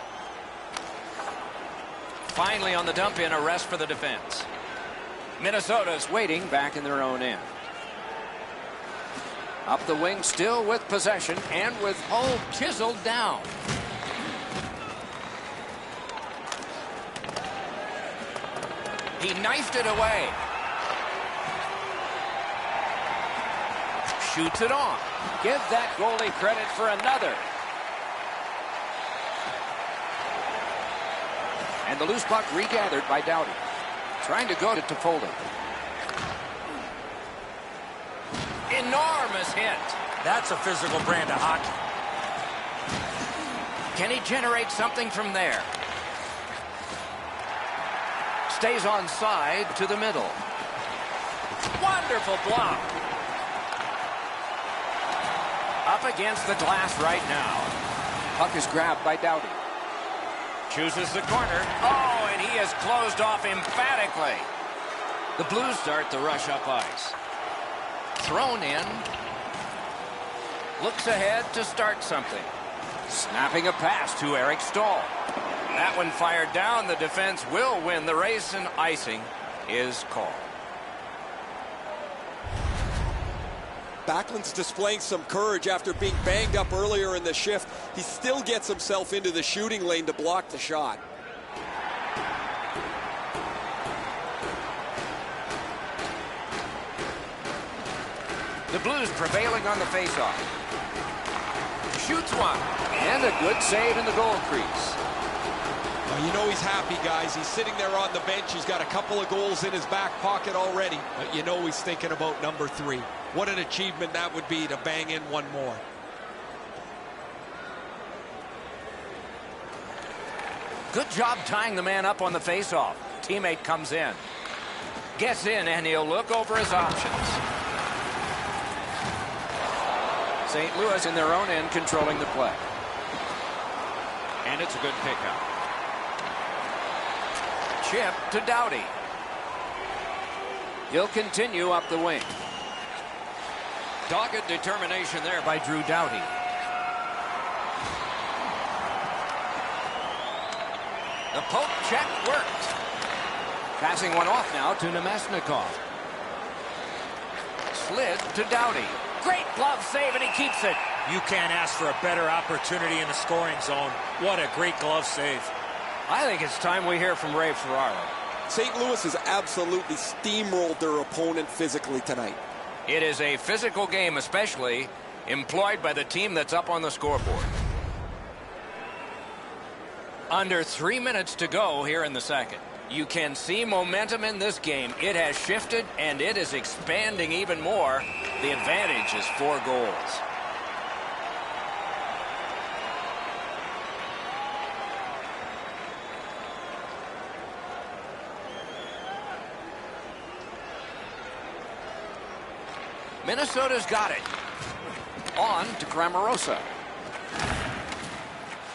Finally on the dump in, a rest for the defense. Minnesota's waiting back in their own end. Up the wing, still with possession and with Hull chiseled down. He knifed it away. Shoots it on. Give that goalie credit for another. And the loose puck regathered by Doughty. Trying to go to Tofoldi. Enormous hit. That's a physical brand of hockey. Can he generate something from there? Stays on side to the middle. Wonderful block. Up against the glass right now. Puck is grabbed by Doughty. Chooses the corner. Oh, and he is closed off emphatically. The Blues start the rush up ice. Thrown in. Looks ahead to start something. Snapping a pass to Eric Stahl. That one fired down. The defense will win the race, and icing is called. Backlund's displaying some courage after being banged up earlier in the shift. He still gets himself into the shooting lane to block the shot. The Blues prevailing on the faceoff. Shoots one. And a good save in the goal crease. Well, you know he's happy, guys. He's sitting there on the bench. He's got a couple of goals in his back pocket already. But you know he's thinking about number 3. What an achievement that would be to bang in one more. Good job tying the man up on the faceoff. Teammate comes in. Gets in, and he'll look over his options. St. Louis in their own end controlling the play. And it's a good pickup. Chip to Doughty. He'll continue up the wing. Dogged determination there by Drew Doughty. The poke check works. Passing one off now to Nemesnikov. Slid to Doughty. Great glove save, and he keeps it. You can't ask for a better opportunity in the scoring zone. What a great glove save. I think it's time we hear from Ray Ferraro. St. Louis has absolutely steamrolled their opponent physically tonight. It is a physical game, especially employed by the team that's up on the scoreboard. Under 3 minutes to go here in the second. You can see momentum in this game. It has shifted, and it is expanding even more. The advantage is 4 goals. Minnesota's got it. On to Cramarosa.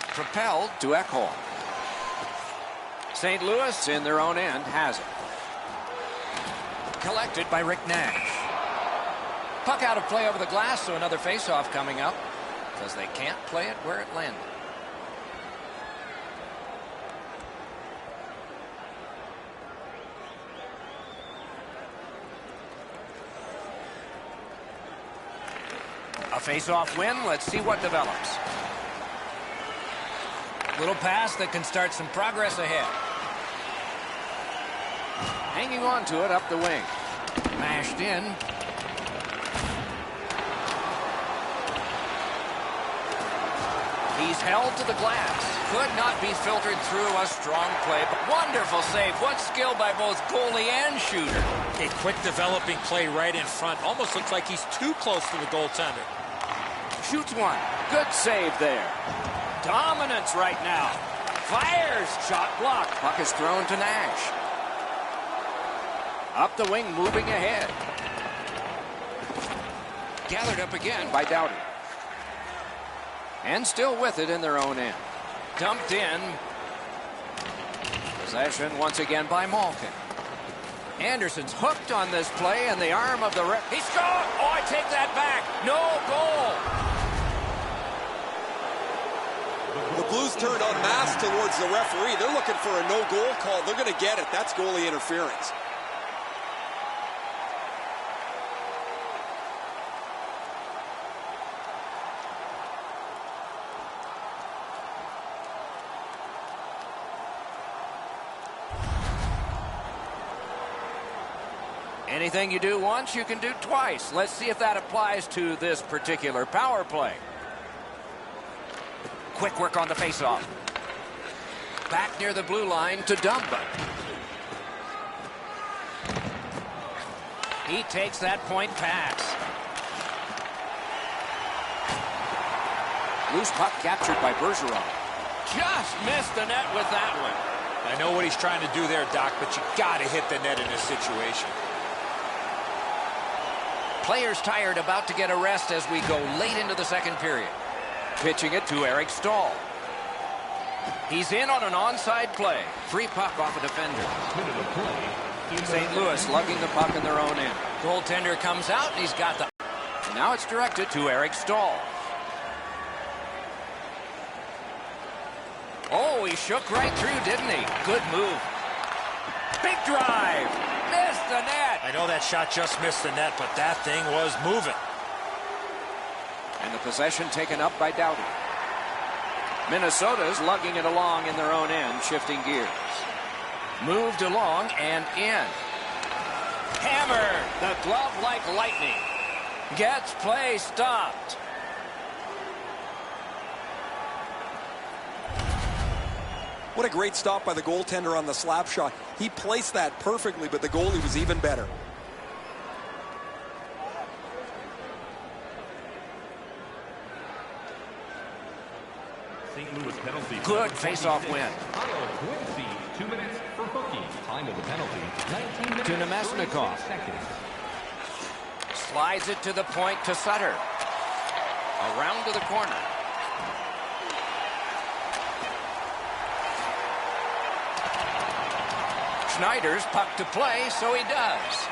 Propelled to Ekholm. St. Louis in their own end has it. Collected by Rick Nash. Puck out of play over the glass, so another faceoff coming up because they can't play it where it landed. A face-off win. Let's see what develops. Little pass that can start some progress ahead. Hanging on to it up the wing. Mashed in. He's held to the glass. Could not be filtered through. A strong play. Wonderful save. What skill by both goalie and shooter. A quick developing play right in front. Almost looks like he's too close to the goaltender. Shoots one. Good save there. Dominance right now. Fires. Shot blocked. Puck is thrown to Nash. Up the wing, moving ahead. Gathered up again by Doughty. And still with it in their own end. Dumped in. Possession once again by Malkin. Anderson's hooked on this play, and the arm of the ref. He scored! Oh, I take that back. No goal. The Blues turn en masse towards the referee. They're looking for a no-goal call. They're going to get it. That's goalie interference. Anything you do once, you can do twice. Let's see if that applies to this particular power play. Quick work on the faceoff. Back near the blue line to Dumba. He takes that point pass. Loose puck captured by Bergeron. Just missed the net with that one. I know what he's trying to do there, Doc, but you got to hit the net in this situation. Players tired, about to get a rest as we go late into the second period. Pitching it to Eric Stahl. He's in on an onside play. Free puck off a defender. St. Louis lugging the puck in their own end. Goaltender comes out and he's got the... Now it's directed to Eric Stahl. Oh, he shook right through, didn't he? Good move. Big drive. Missed the net. I know that shot just missed the net, but that thing was moving. And the possession taken up by Doughty. Minnesota's lugging it along in their own end, shifting gears. Moved along and in. Hammered. The glove like lightning. Gets play stopped. What a great stop by the goaltender on the slap shot. He placed that perfectly, but the goalie was even better. St. Louis penalty. Good face-off win. Kyle Quincy, 2 minutes for hooking. Time of the penalty, 19 minutes. To Nemesnikov. Slides it to the point to Sutter. Around to the corner. Schneider's puck to play, so he does.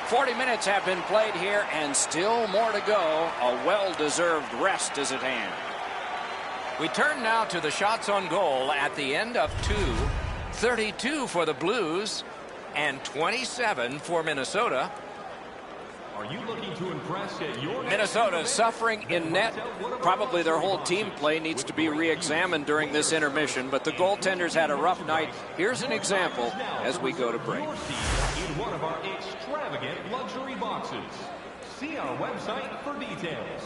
40 minutes have been played here, and still more to go. A well-deserved rest is at hand. We turn now to the shots on goal at the end of 2. 32 for the Blues, and 27 for Minnesota. Are you looking to impress at your Minnesota suffering in net. Probably their whole team play needs to be re-examined during this intermission, but the goaltenders had a rough night. Here's an example as we go to break. In one of our extravagant luxury boxes. See our website for details.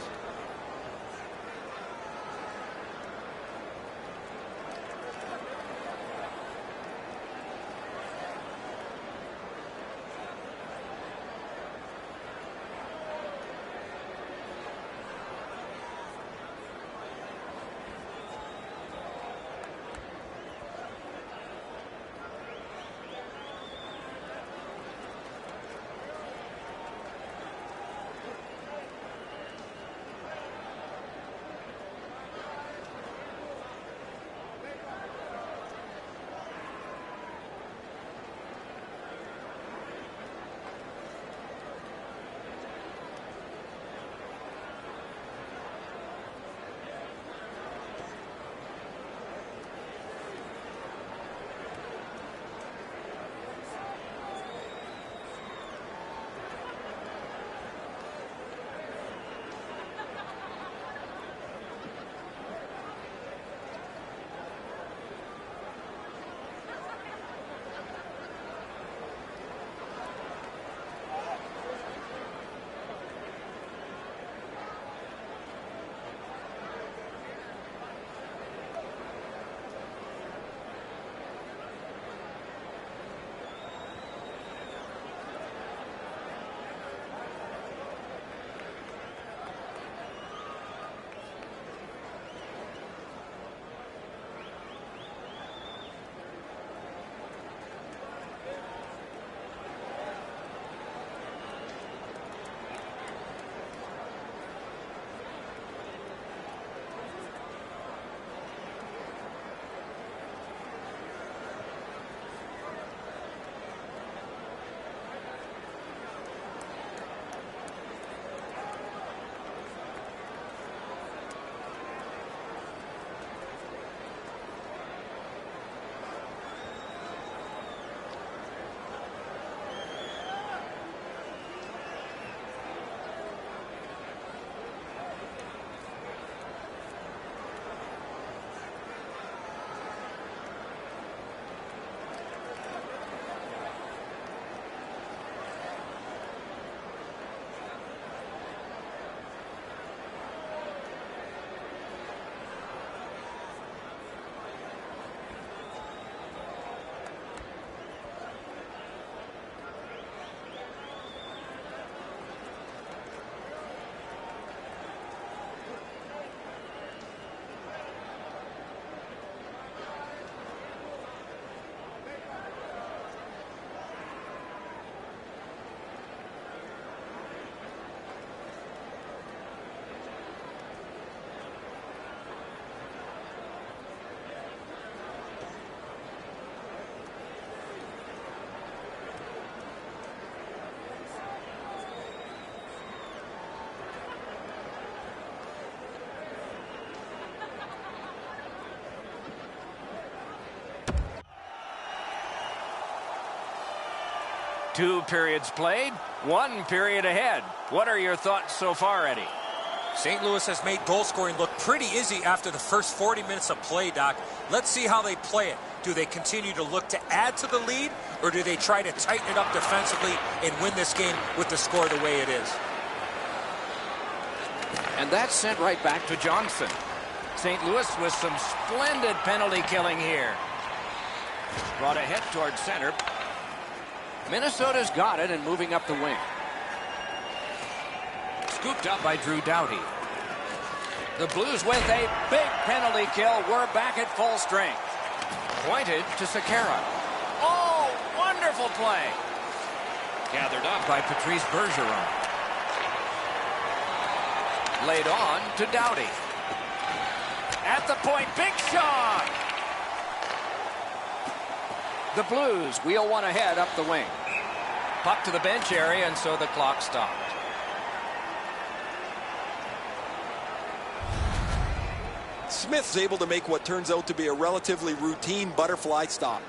2 periods played, 1 period ahead. What are your thoughts so far, Eddie? St. Louis has made goal scoring look pretty easy after the first 40 minutes of play, Doc. Let's see how they play it. Do they continue to look to add to the lead, or do they try to tighten it up defensively and win this game with the score the way it is? And that's sent right back to Johnson. St. Louis with some splendid penalty killing here. Brought ahead towards center. Minnesota's got it and moving up the wing. Scooped up by Drew Doughty. The Blues with a big penalty kill. We're back at full strength. Pointed to Sekera. Oh, wonderful play. Gathered up by Patrice Bergeron. Laid on to Doughty. At the point, big shot. The Blues wheel one ahead up the wing. Puck to the bench area, and so the clock stopped. Smith's able to make what turns out to be a relatively routine butterfly stop.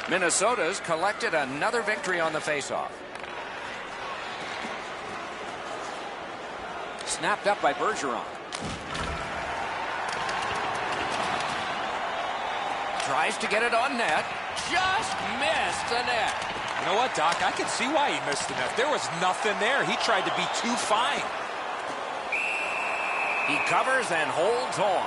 Minnesota's collected another victory on the faceoff. Snapped up by Bergeron. Tries to get it on net. Just missed the net. You know what, Doc? I can see why he missed the net. There was nothing there. He tried to be too fine. He covers and holds on.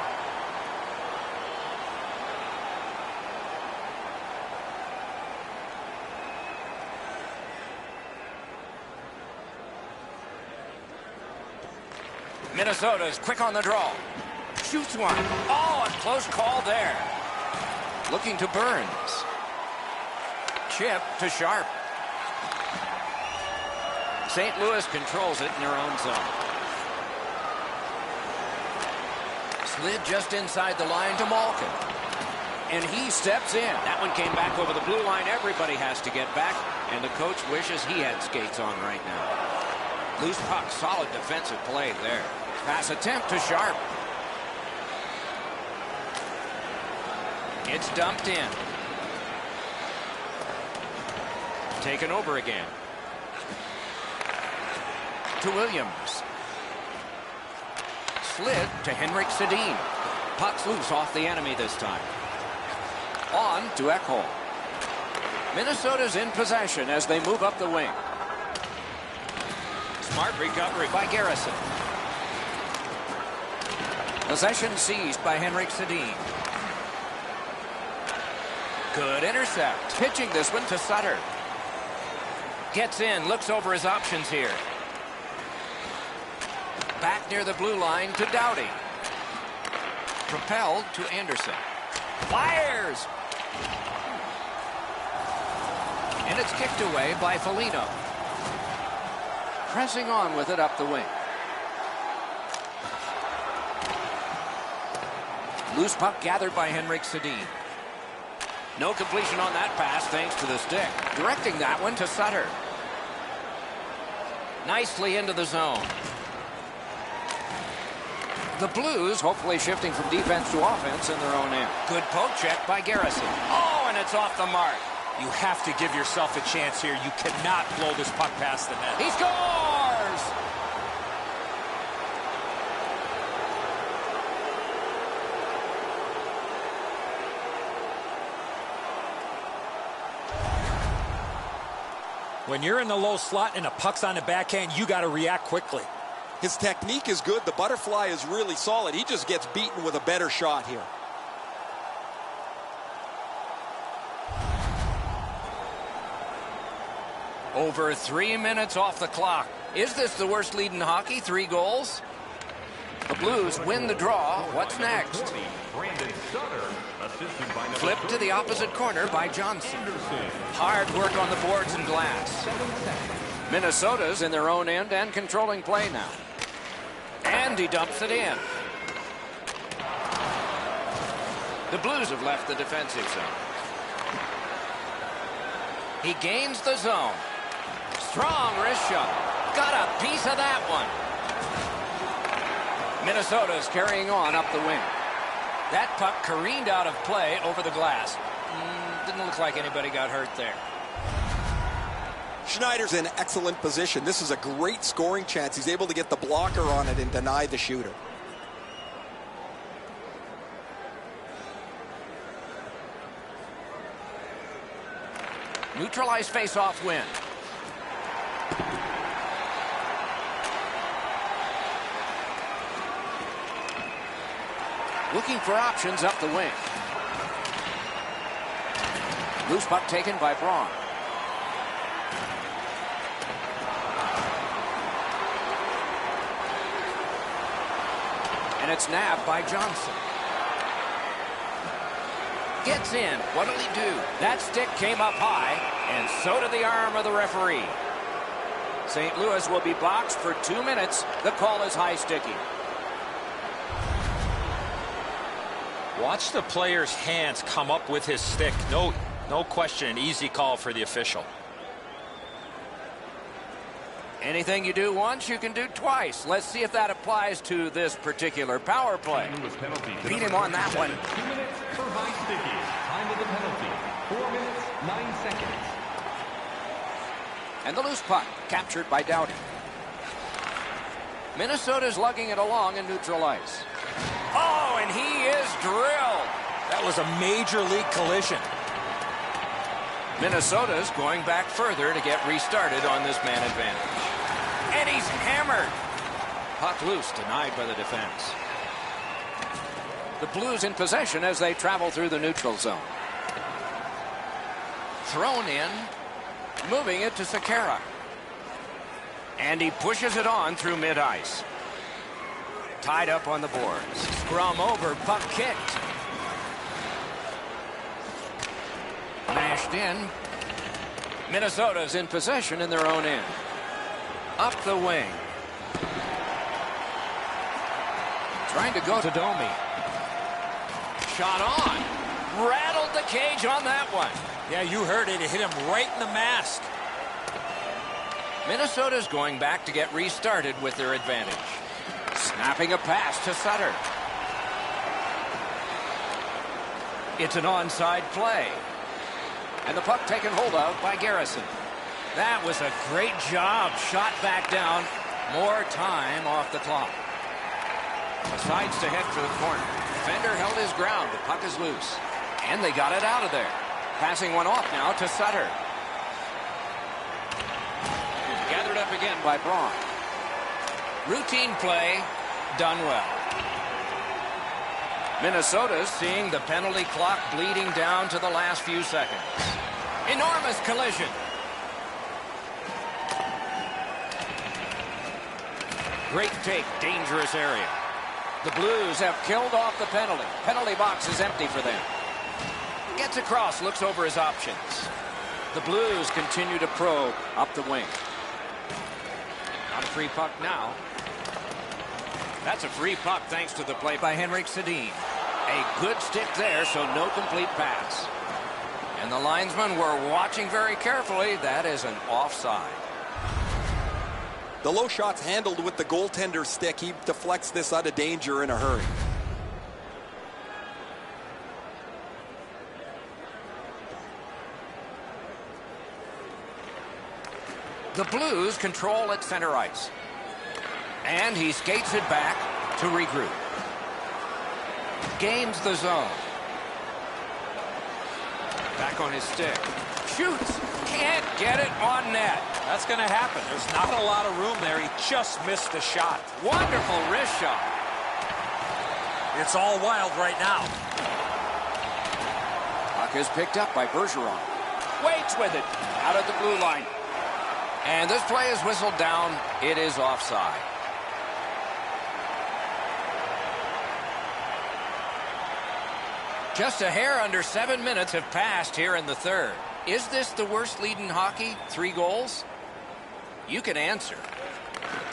Minnesota's quick on the draw. Shoots one. Oh, a close call there. Looking to Burns. Chip to Sharp. St. Louis controls it in their own zone. Slid just inside the line to Malkin. And he steps in. That one came back over the blue line. Everybody has to get back. And the coach wishes he had skates on right now. Loose puck. Solid defensive play there. Pass attempt to Sharp. It's dumped in. Taken over again. To Williams. Slid to Henrik Sedin. Puck's loose off the enemy this time. On to Ekholm. Minnesota's in possession as they move up the wing. Smart recovery by Garrison. Possession seized by Henrik Sedin. Good intercept. Pitching this one to Sutter. Gets in, looks over his options here. Back near the blue line to Doughty. Propelled to Anderson. Fires! And it's kicked away by Foligno. Pressing on with it up the wing. Loose puck gathered by Henrik Sedin. No completion on that pass thanks to the stick. Directing that one to Sutter. Nicely into the zone. The Blues hopefully shifting from defense to offense in their own end. Good poke check by Garrison. Oh, and it's off the mark. You have to give yourself a chance here. You cannot blow this puck past the net. He scores! When you're in the low slot and a puck's on the backhand, you got to react quickly. His technique is good. The butterfly is really solid. He just gets beaten with a better shot here. Over 3 minutes off the clock. Is this the worst lead in hockey? 3 goals? The Blues win the draw. What's next? Flip to the opposite corner by Johnson. Hard work on the boards and glass. Minnesota's in their own end and controlling play now. And he dumps it in. The Blues have left the defensive zone. He gains the zone. Strong wrist shot. Got a piece of that one. Minnesota's carrying on up the wing. That puck careened out of play over the glass. Didn't look like anybody got hurt there. Schneider's in excellent position. This is a great scoring chance. He's able to get the blocker on it and deny the shooter. Neutralized face-off win. Looking for options up the wing. Loose puck taken by Braun. And it's nabbed by Johnson. Gets in. What'll he do? That stick came up high, and so did the arm of the referee. St. Louis will be boxed for 2 minutes. The call is high sticking. Watch the player's hands come up with his stick. No question, an easy call for the official. Anything you do once, you can do twice. Let's see if that applies to this particular power play. Beat him on that one. 2 minutes for high sticking. Time of the penalty, 4 minutes, 9 seconds. And the loose puck captured by Doughty. Minnesota's lugging it along in neutral ice. Oh, and he is drilled. That was a major league collision. Minnesota's going back further to get restarted on this man advantage. And he's hammered. Puck loose, denied by the defense. The Blues in possession as they travel through the neutral zone. Thrown in, moving it to Sekera. And he pushes it on through mid-ice. Tied up on the boards. Scrum over, puck kicked. Mashed in. Minnesota's in possession in their own end. Up the wing. Trying to go to Domi. Shot on. Rattled the cage on that one. Yeah, you heard it. It hit him right in the mask. Minnesota's going back to get restarted with their advantage. Snapping a pass to Sutter. It's an onside play. And the puck taken hold of by Garrison. That was a great job. Shot back down. More time off the clock. Sides to head for the corner. Defender held his ground. The puck is loose. And they got it out of there. Passing one off now to Sutter. Gathered up again by Braun. Routine play, done well. Minnesota's seeing the penalty clock bleeding down to the last few seconds. Enormous collision. Great take, dangerous area. The Blues have killed off the penalty. Penalty box is empty for them. Gets across, looks over his options. The Blues continue to probe up the wing. Not a free puck now. That's a free puck thanks to the play by Henrik Sedin. A good stick there, so no complete pass. And the linesmen were watching very carefully. That is an offside. The low shot's handled with the goaltender's stick. He deflects this out of danger in a hurry. The Blues control at center ice. And he skates it back to regroup. Gains the zone. Back on his stick. Shoots. Can't get it on net. That's going to happen. There's not a lot of room there. He just missed the shot. Wonderful wrist shot. It's all wild right now. Puck is picked up by Bergeron. Waits with it. Out of the blue line. And this play is whistled down. It is offside. Just a hair under 7 minutes have passed here in the third. Is this the worst lead in hockey? 3 goals? You can answer.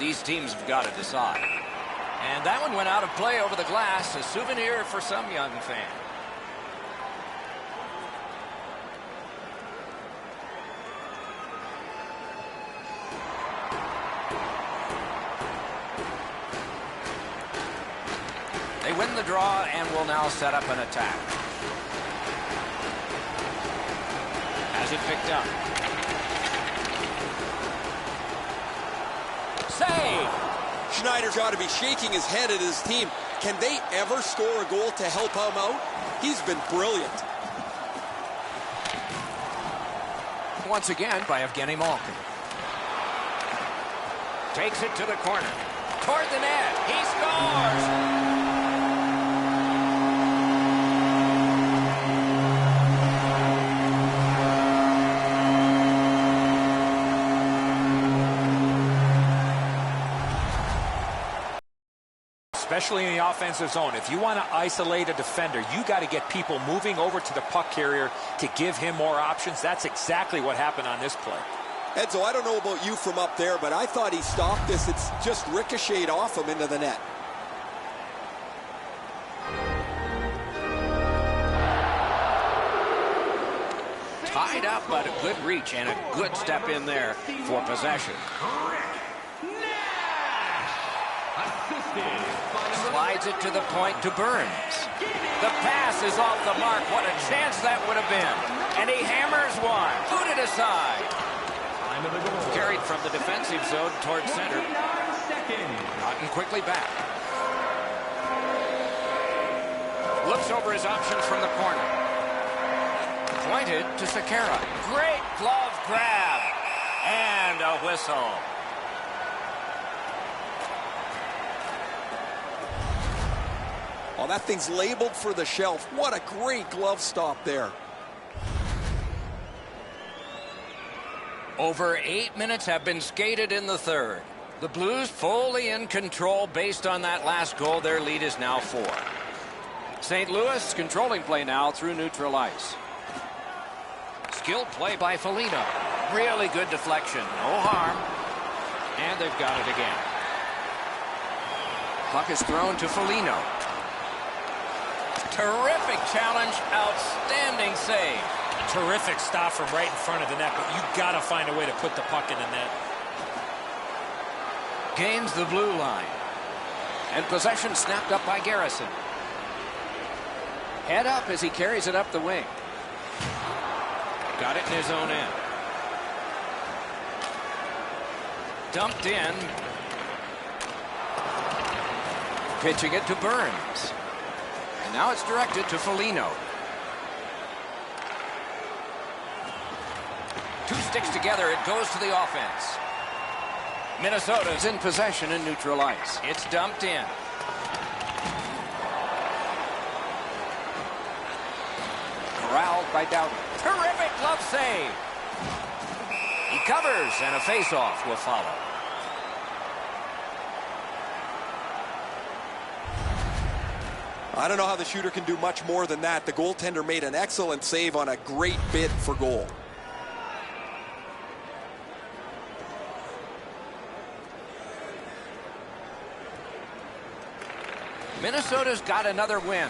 These teams have got to decide. And that one went out of play over the glass. A souvenir for some young fan. win the draw and will now set up an attack. Has it picked up. Save! Schneider's got to be shaking his head at his team. Can they ever score a goal to help him out? He's been brilliant. Once again by Evgeny Malkin. Takes it to the corner. Toward the net. He scores! Especially in the offensive zone. If you want to isolate a defender, you got to get people moving over to the puck carrier to give him more options. That's exactly what happened on this play. Edzo, I don't know about you from up there, but I thought he stopped this. It's just ricocheted off him into the net. Tied up, but a good reach and a good step in there for possession. Slides it to the point to Burns. The pass is off the mark. What a chance that would have been. And he hammers one. Put it aside. Carried from the defensive zone towards center. Gotten quickly back. Looks over his options from the corner. Pointed to Sekera. Great glove grab. And a whistle. Oh, that thing's labeled for the shelf. What a great glove stop there. Over 8 minutes have been skated in the third. The Blues fully in control based on that last goal. Their lead is now 4. St. Louis controlling play now through neutral ice. Skilled play by Foligno. Really good deflection. No harm. And they've got it again. Puck is thrown to Foligno. Terrific challenge. Outstanding save. Terrific stop from right in front of the net, but you got to find a way to put the puck in the net. Gains the blue line. And possession snapped up by Garrison. Head up as he carries it up the wing. Got it in his own end. Dumped in. Pitching it to Burns. And now it's directed to Foligno. 2 sticks together, it goes to the offense. Minnesota's in possession in neutral ice. It's dumped in. Corralled by Doughty. Terrific glove save. He covers, and a face-off will follow. I don't know how the shooter can do much more than that. The goaltender made an excellent save on a great bid for goal. Minnesota's got another win.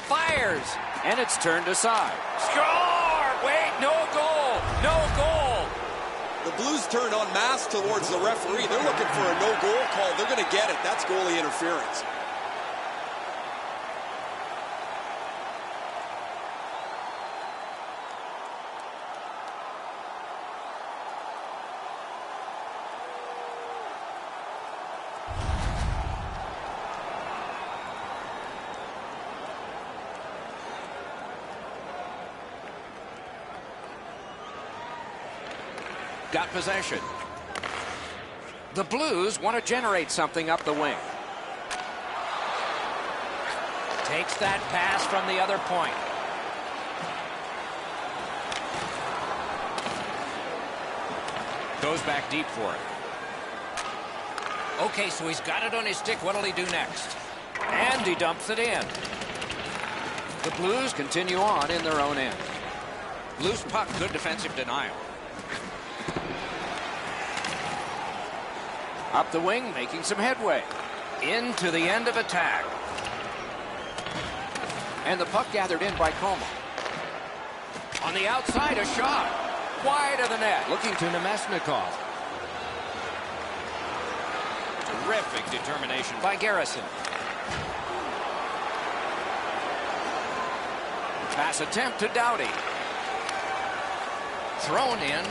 Fires, and it's turned aside. Score! Wait, no goal! No goal! The Blues turned en masse towards the referee. They're looking for a no-goal call. They're going to get it. That's goalie interference. Got possession. The Blues want to generate something up the wing. Takes that pass from the other point. Goes back deep for it. Okay, so he's got it on his stick. What'll he do next? And he dumps it in. The Blues continue on in their own end. Loose puck, good defensive denial. Up the wing, making some headway. Into the end of attack. And the puck gathered in by Como. On the outside, a shot. Wide of the net. Looking to Nemesnikov. Terrific determination by Garrison. Pass attempt to Doughty. Thrown in.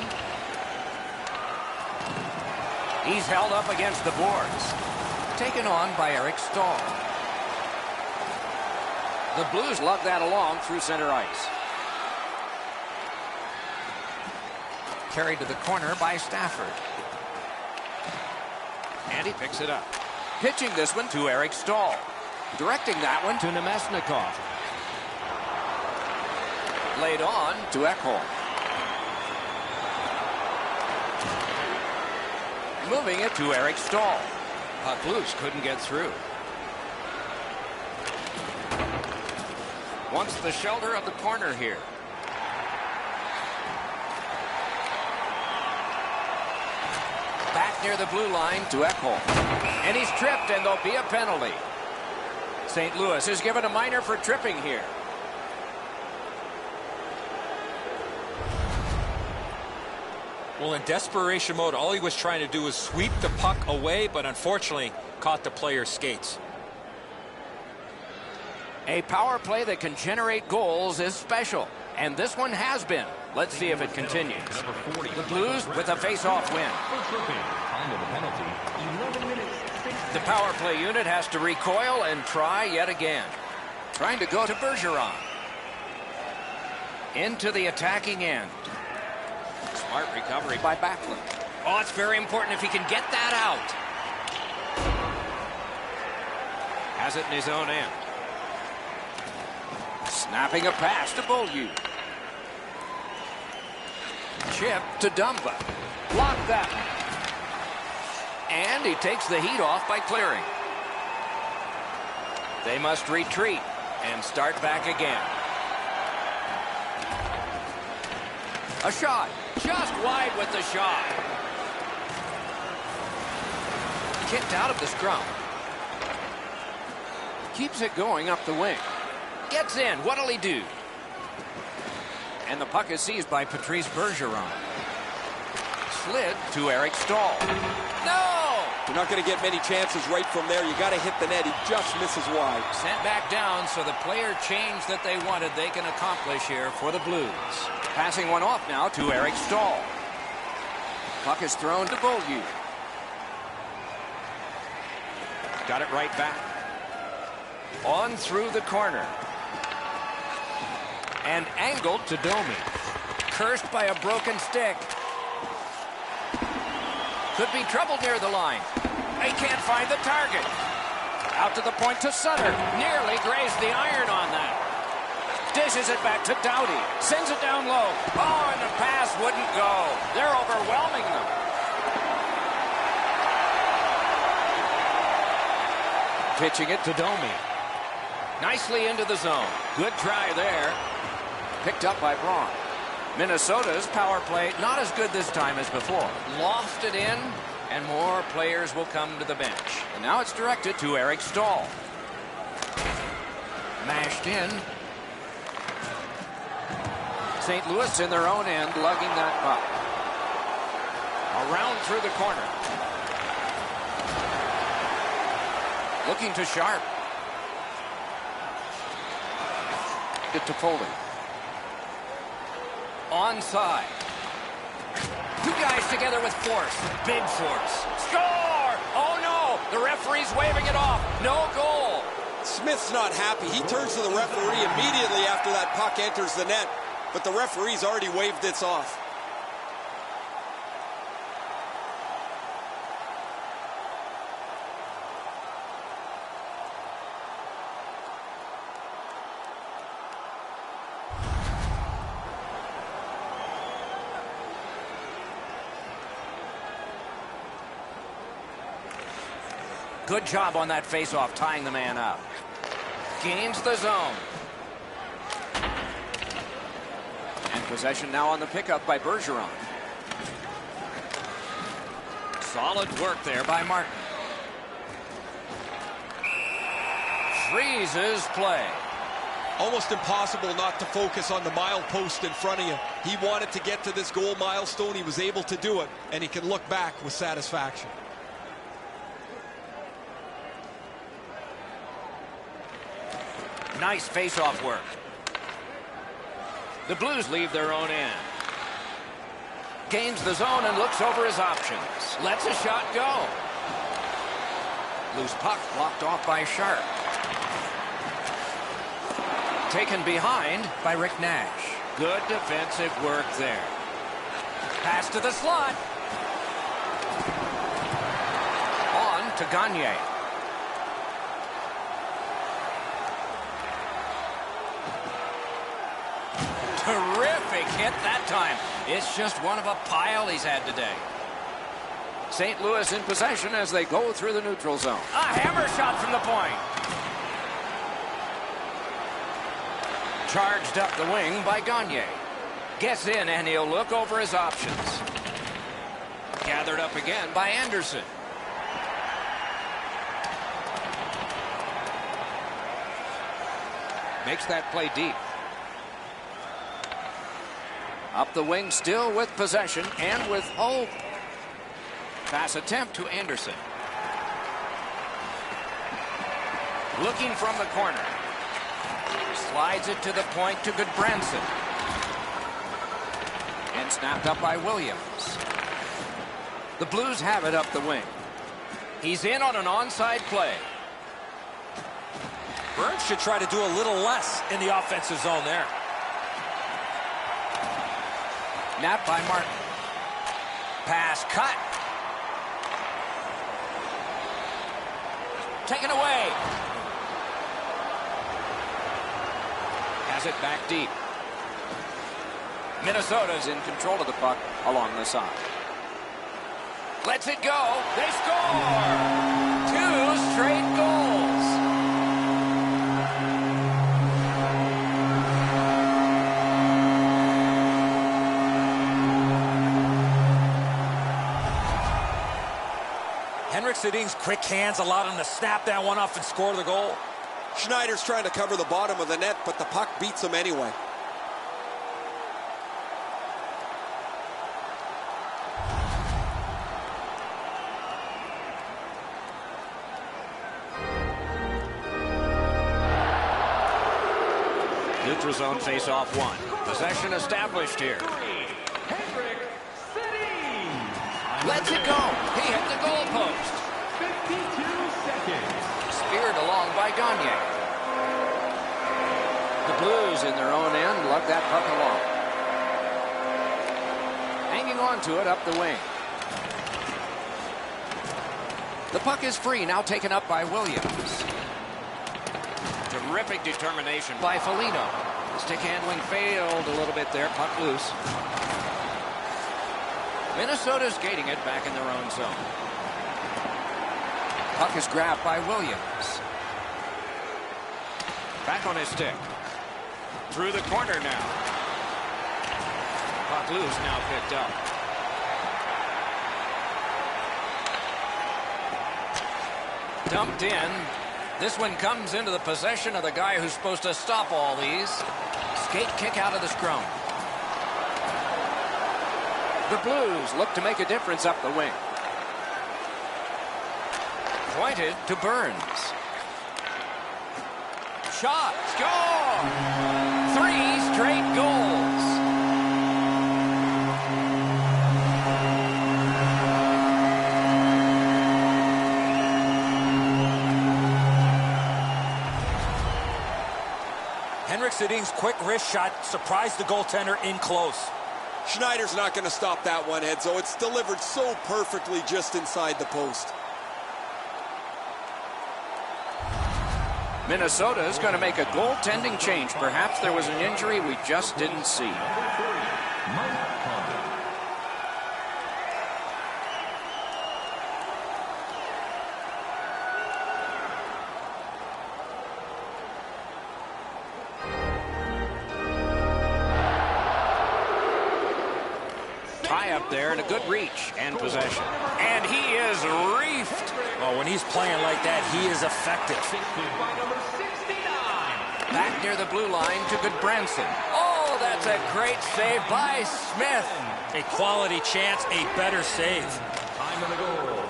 He's held up against the boards. Taken on by Eric Stahl. The Blues lug that along through center ice. Carried to the corner by Stafford. And he picks it up. Pitching this one to Eric Stahl. Directing that one to Nemesnikov. Laid on to Ekholm. Moving it to Eric Stahl. Puck loose, couldn't get through. Wants the shelter of the corner here. Back near the blue line to Ekholm. And he's tripped, and there'll be a penalty. St. Louis is given a minor for tripping here. Well, in desperation mode, all he was trying to do was sweep the puck away, but unfortunately caught the player's skates. A power play that can generate goals is special, and this one has been. Let's see if it continues. The Blues with a face-off win. The power play unit has to recoil and try yet again. Trying to go to Bergeron. Into the attacking end. Smart recovery by Backlund. Oh, it's very important if he can get that out. Has it in his own end. Snapping a pass to Beaulieu. Chip to Dumba. Block that. And he takes the heat off by clearing. They must retreat and start back again. A shot. Just wide with the shot. Kicked out of the scrum. Keeps it going up the wing. Gets in. What'll he do? And the puck is seized by Patrice Bergeron. Slid to Eric Stahl. No! You're not going to get many chances right from there. You got to hit the net. He just misses wide. Sent back down, so the player change that they wanted they can accomplish here for the Blues. Passing one off now to Eric Stahl. Puck is thrown to Beaulieu. Got it right back. On through the corner. And angled to Domi. Cursed by a broken stick. Could be trouble near the line. They can't find the target. Out to the point to Sutter. Nearly grazed the iron on that. Dishes it back to Doughty. Sends it down low. Oh, and the pass wouldn't go. They're overwhelming them. Pitching it to Domi. Nicely into the zone. Good try there. Picked up by Braun. Minnesota's power play not as good this time as before. Lofted in, and more players will come to the bench. And now it's directed to Eric Stahl. Mashed in. St. Louis in their own end, lugging that puck. Around through the corner. Looking to Sharp. Get to Foley. Onside. Two guys together with force. Big force. Score! Oh no! The referee's waving it off. No goal. Smith's not happy. He turns to the referee immediately after that puck enters the net. But the referee's already waved this off. Good job on that faceoff, tying the man up. Gains the zone. And possession now on the pickup by Bergeron. Solid work there by Martin. Freezes play. Almost impossible not to focus on the milepost in front of you. He wanted to get to this goal milestone. He was able to do it, and he can look back with satisfaction. Nice face-off work. The Blues leave their own end. Gains the zone and looks over his options. Lets a shot go. Loose puck blocked off by Sharp. Taken behind by Rick Nash. Good defensive work there. Pass to the slot. On to Gagne. Terrific hit that time. It's just one of a pile he's had today. St. Louis in possession as they go through the neutral zone. A hammer shot from the point. Charged up the wing by Gagne. Gets in and he'll look over his options. Gathered up again by Anderson. Makes that play deep. Up the wing still with possession and with hope. Pass attempt to Anderson. Looking from the corner. Slides it to the point to Goodbranson. And snapped up by Williams. The Blues have it up the wing. He's in on an onside play. Burns should try to do a little less in the offensive zone there. Napped by Martin. Pass cut. Taken away. Has it back deep. Minnesota's in control of the puck along the side. Lets it go. They score! 2 straight goals. Henrik Sedin's quick hands allowed him to snap that one off and score the goal. Schneider's trying to cover the bottom of the net, but the puck beats him anyway. Neutral zone face-off 1. Possession established here. Lets it go. He hit the goal post. 52 seconds. Speared along by Gagne. The Blues in their own end lug that puck along. Hanging on to it up the wing. The puck is free, now taken up by Williams. Terrific determination by Foligno. Stick handling failed a little bit there. Puck loose. Minnesota's gating it back in their own zone. Puck is grabbed by Williams. Back on his stick. Through the corner now. Puck loose, now picked up. Dumped in. This one comes into the possession of the guy who's supposed to stop all these. Skate kick out of the scrum. The Blues look to make a difference up the wing. Pointed to Burns. Shot. Score! 3 straight goals. Henrik Sedin's quick wrist shot surprised the goaltender in close. Schneider's not going to stop that one, Edzo. It's delivered so perfectly just inside the post. Minnesota is going to make a goaltending change. Perhaps there was an injury we just didn't see. Tie up there and a good reach and possession. And he is reefed. Well, when he's playing like that, he is effective. Back near the blue line to Goodbranson. Oh, that's a great save by Smith. A quality chance, a better save. Time of the goal.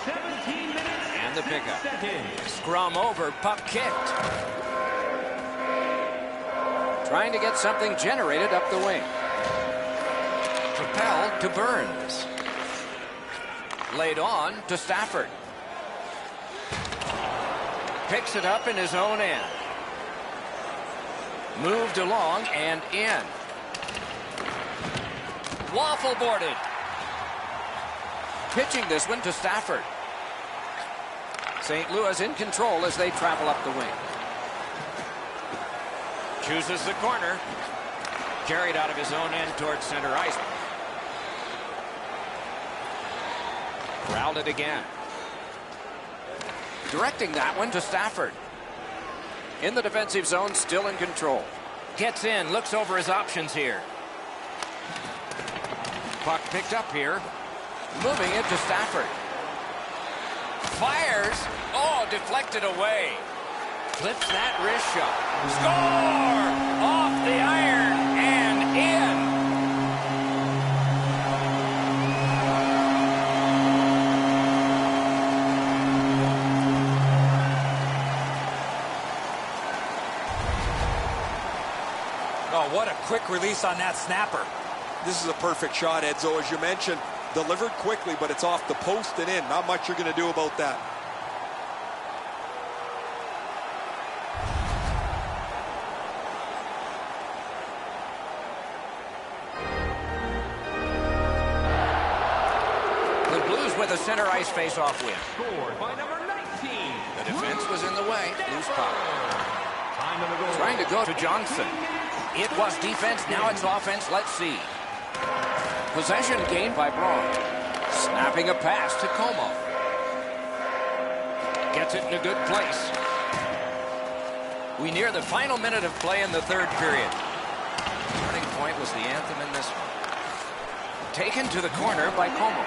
17 minutes And the pickup. seconds. Scrum over, puck kicked. Trying to get something generated up the wing. Propelled to Burns. Laid on to Stafford. Picks it up in his own end. Moved along and in. Waffle boarded. Pitching this one to Stafford. St. Louis in control as they travel up the wing. Chooses the corner. Carried out of his own end towards center ice. Corralled it again. Directing that one to Stafford. In the defensive zone, still in control. Gets in, looks over his options here. Puck picked up here. Moving it to Stafford. Fires. Oh, deflected away. Flips that wrist shot. Score! Off the iron and in. Oh, what a quick release on that snapper. This is a perfect shot, Edzo, as you mentioned. Delivered quickly, but it's off the post and in. Not much you're going to do about that. The Blues with a center ice face-off win. Scored by number 19. The defense was in the way. Loose puck. Time of the goal. Trying to go to Johnson. It was defense, now it's offense. Let's see. Possession gained by Braun. Snapping a pass to Como. Gets it in a good place. We near the final minute of play in the third period. Turning point was the anthem in this one. Taken to the corner by Como.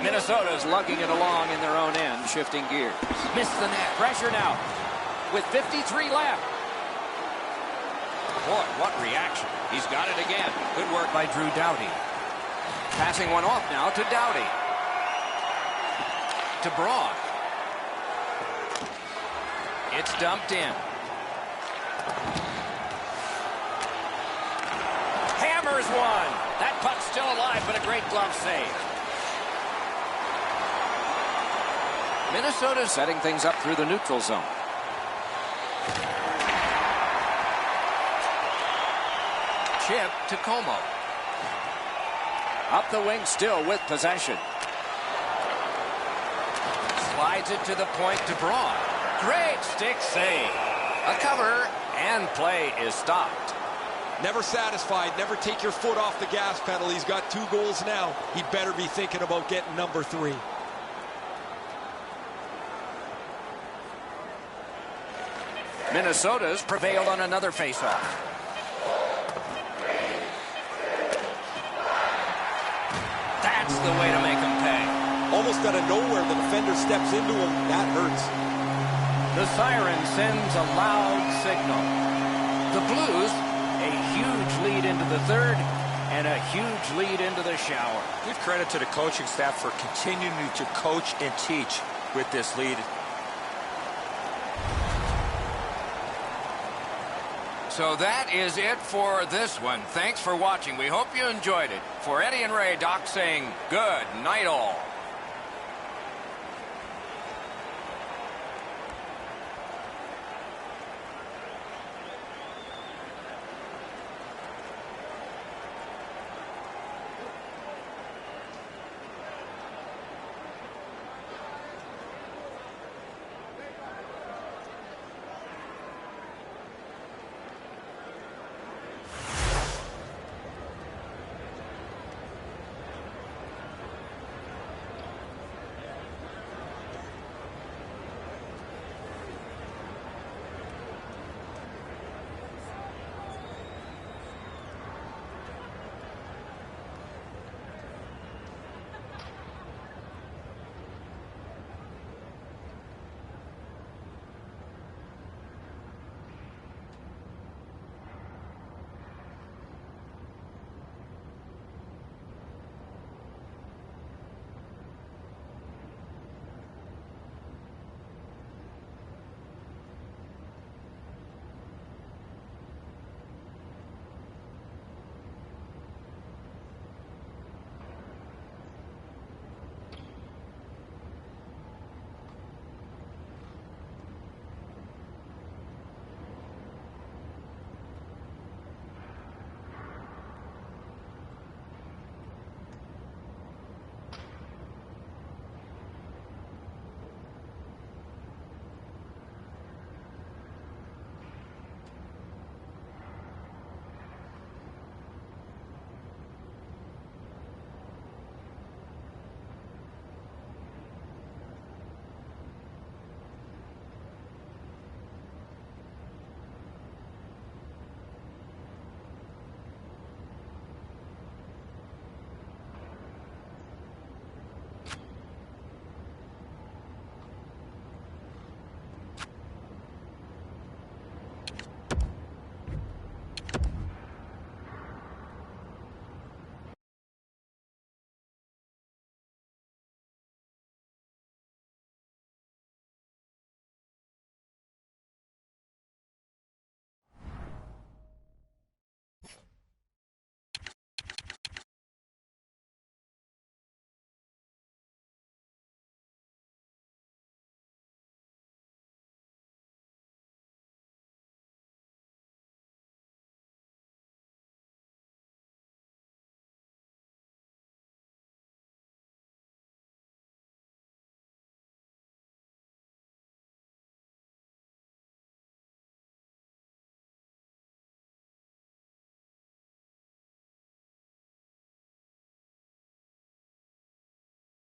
Minnesota's lugging it along in their own end, shifting gears. Missed the net. Pressure now. With 53 left. Boy, what reaction. He's got it again. Good work by Drew Doughty. Passing one off now to Doughty. To Braun. It's dumped in. Hammers one. That puck's still alive, but a great glove save. Minnesota setting things up through the neutral zone. Chip to Como. Up the wing still with possession. Slides it to the point to Braun. Great stick save. A cover and play is stopped. Never satisfied. Never take your foot off the gas pedal. He's got 2 goals now. He'd better be thinking about getting number 3. Minnesota's prevailed on another faceoff. That's the way to make him pay. Almost out of nowhere, the defender steps into him. That hurts. The siren sends a loud signal. The Blues, a huge lead into the third and a huge lead into the shower. Give credit to the coaching staff for continuing to coach and teach with this lead. So that is it for this one. Thanks for watching. We hope you enjoyed it. For Eddie and Ray, Doc saying good night all.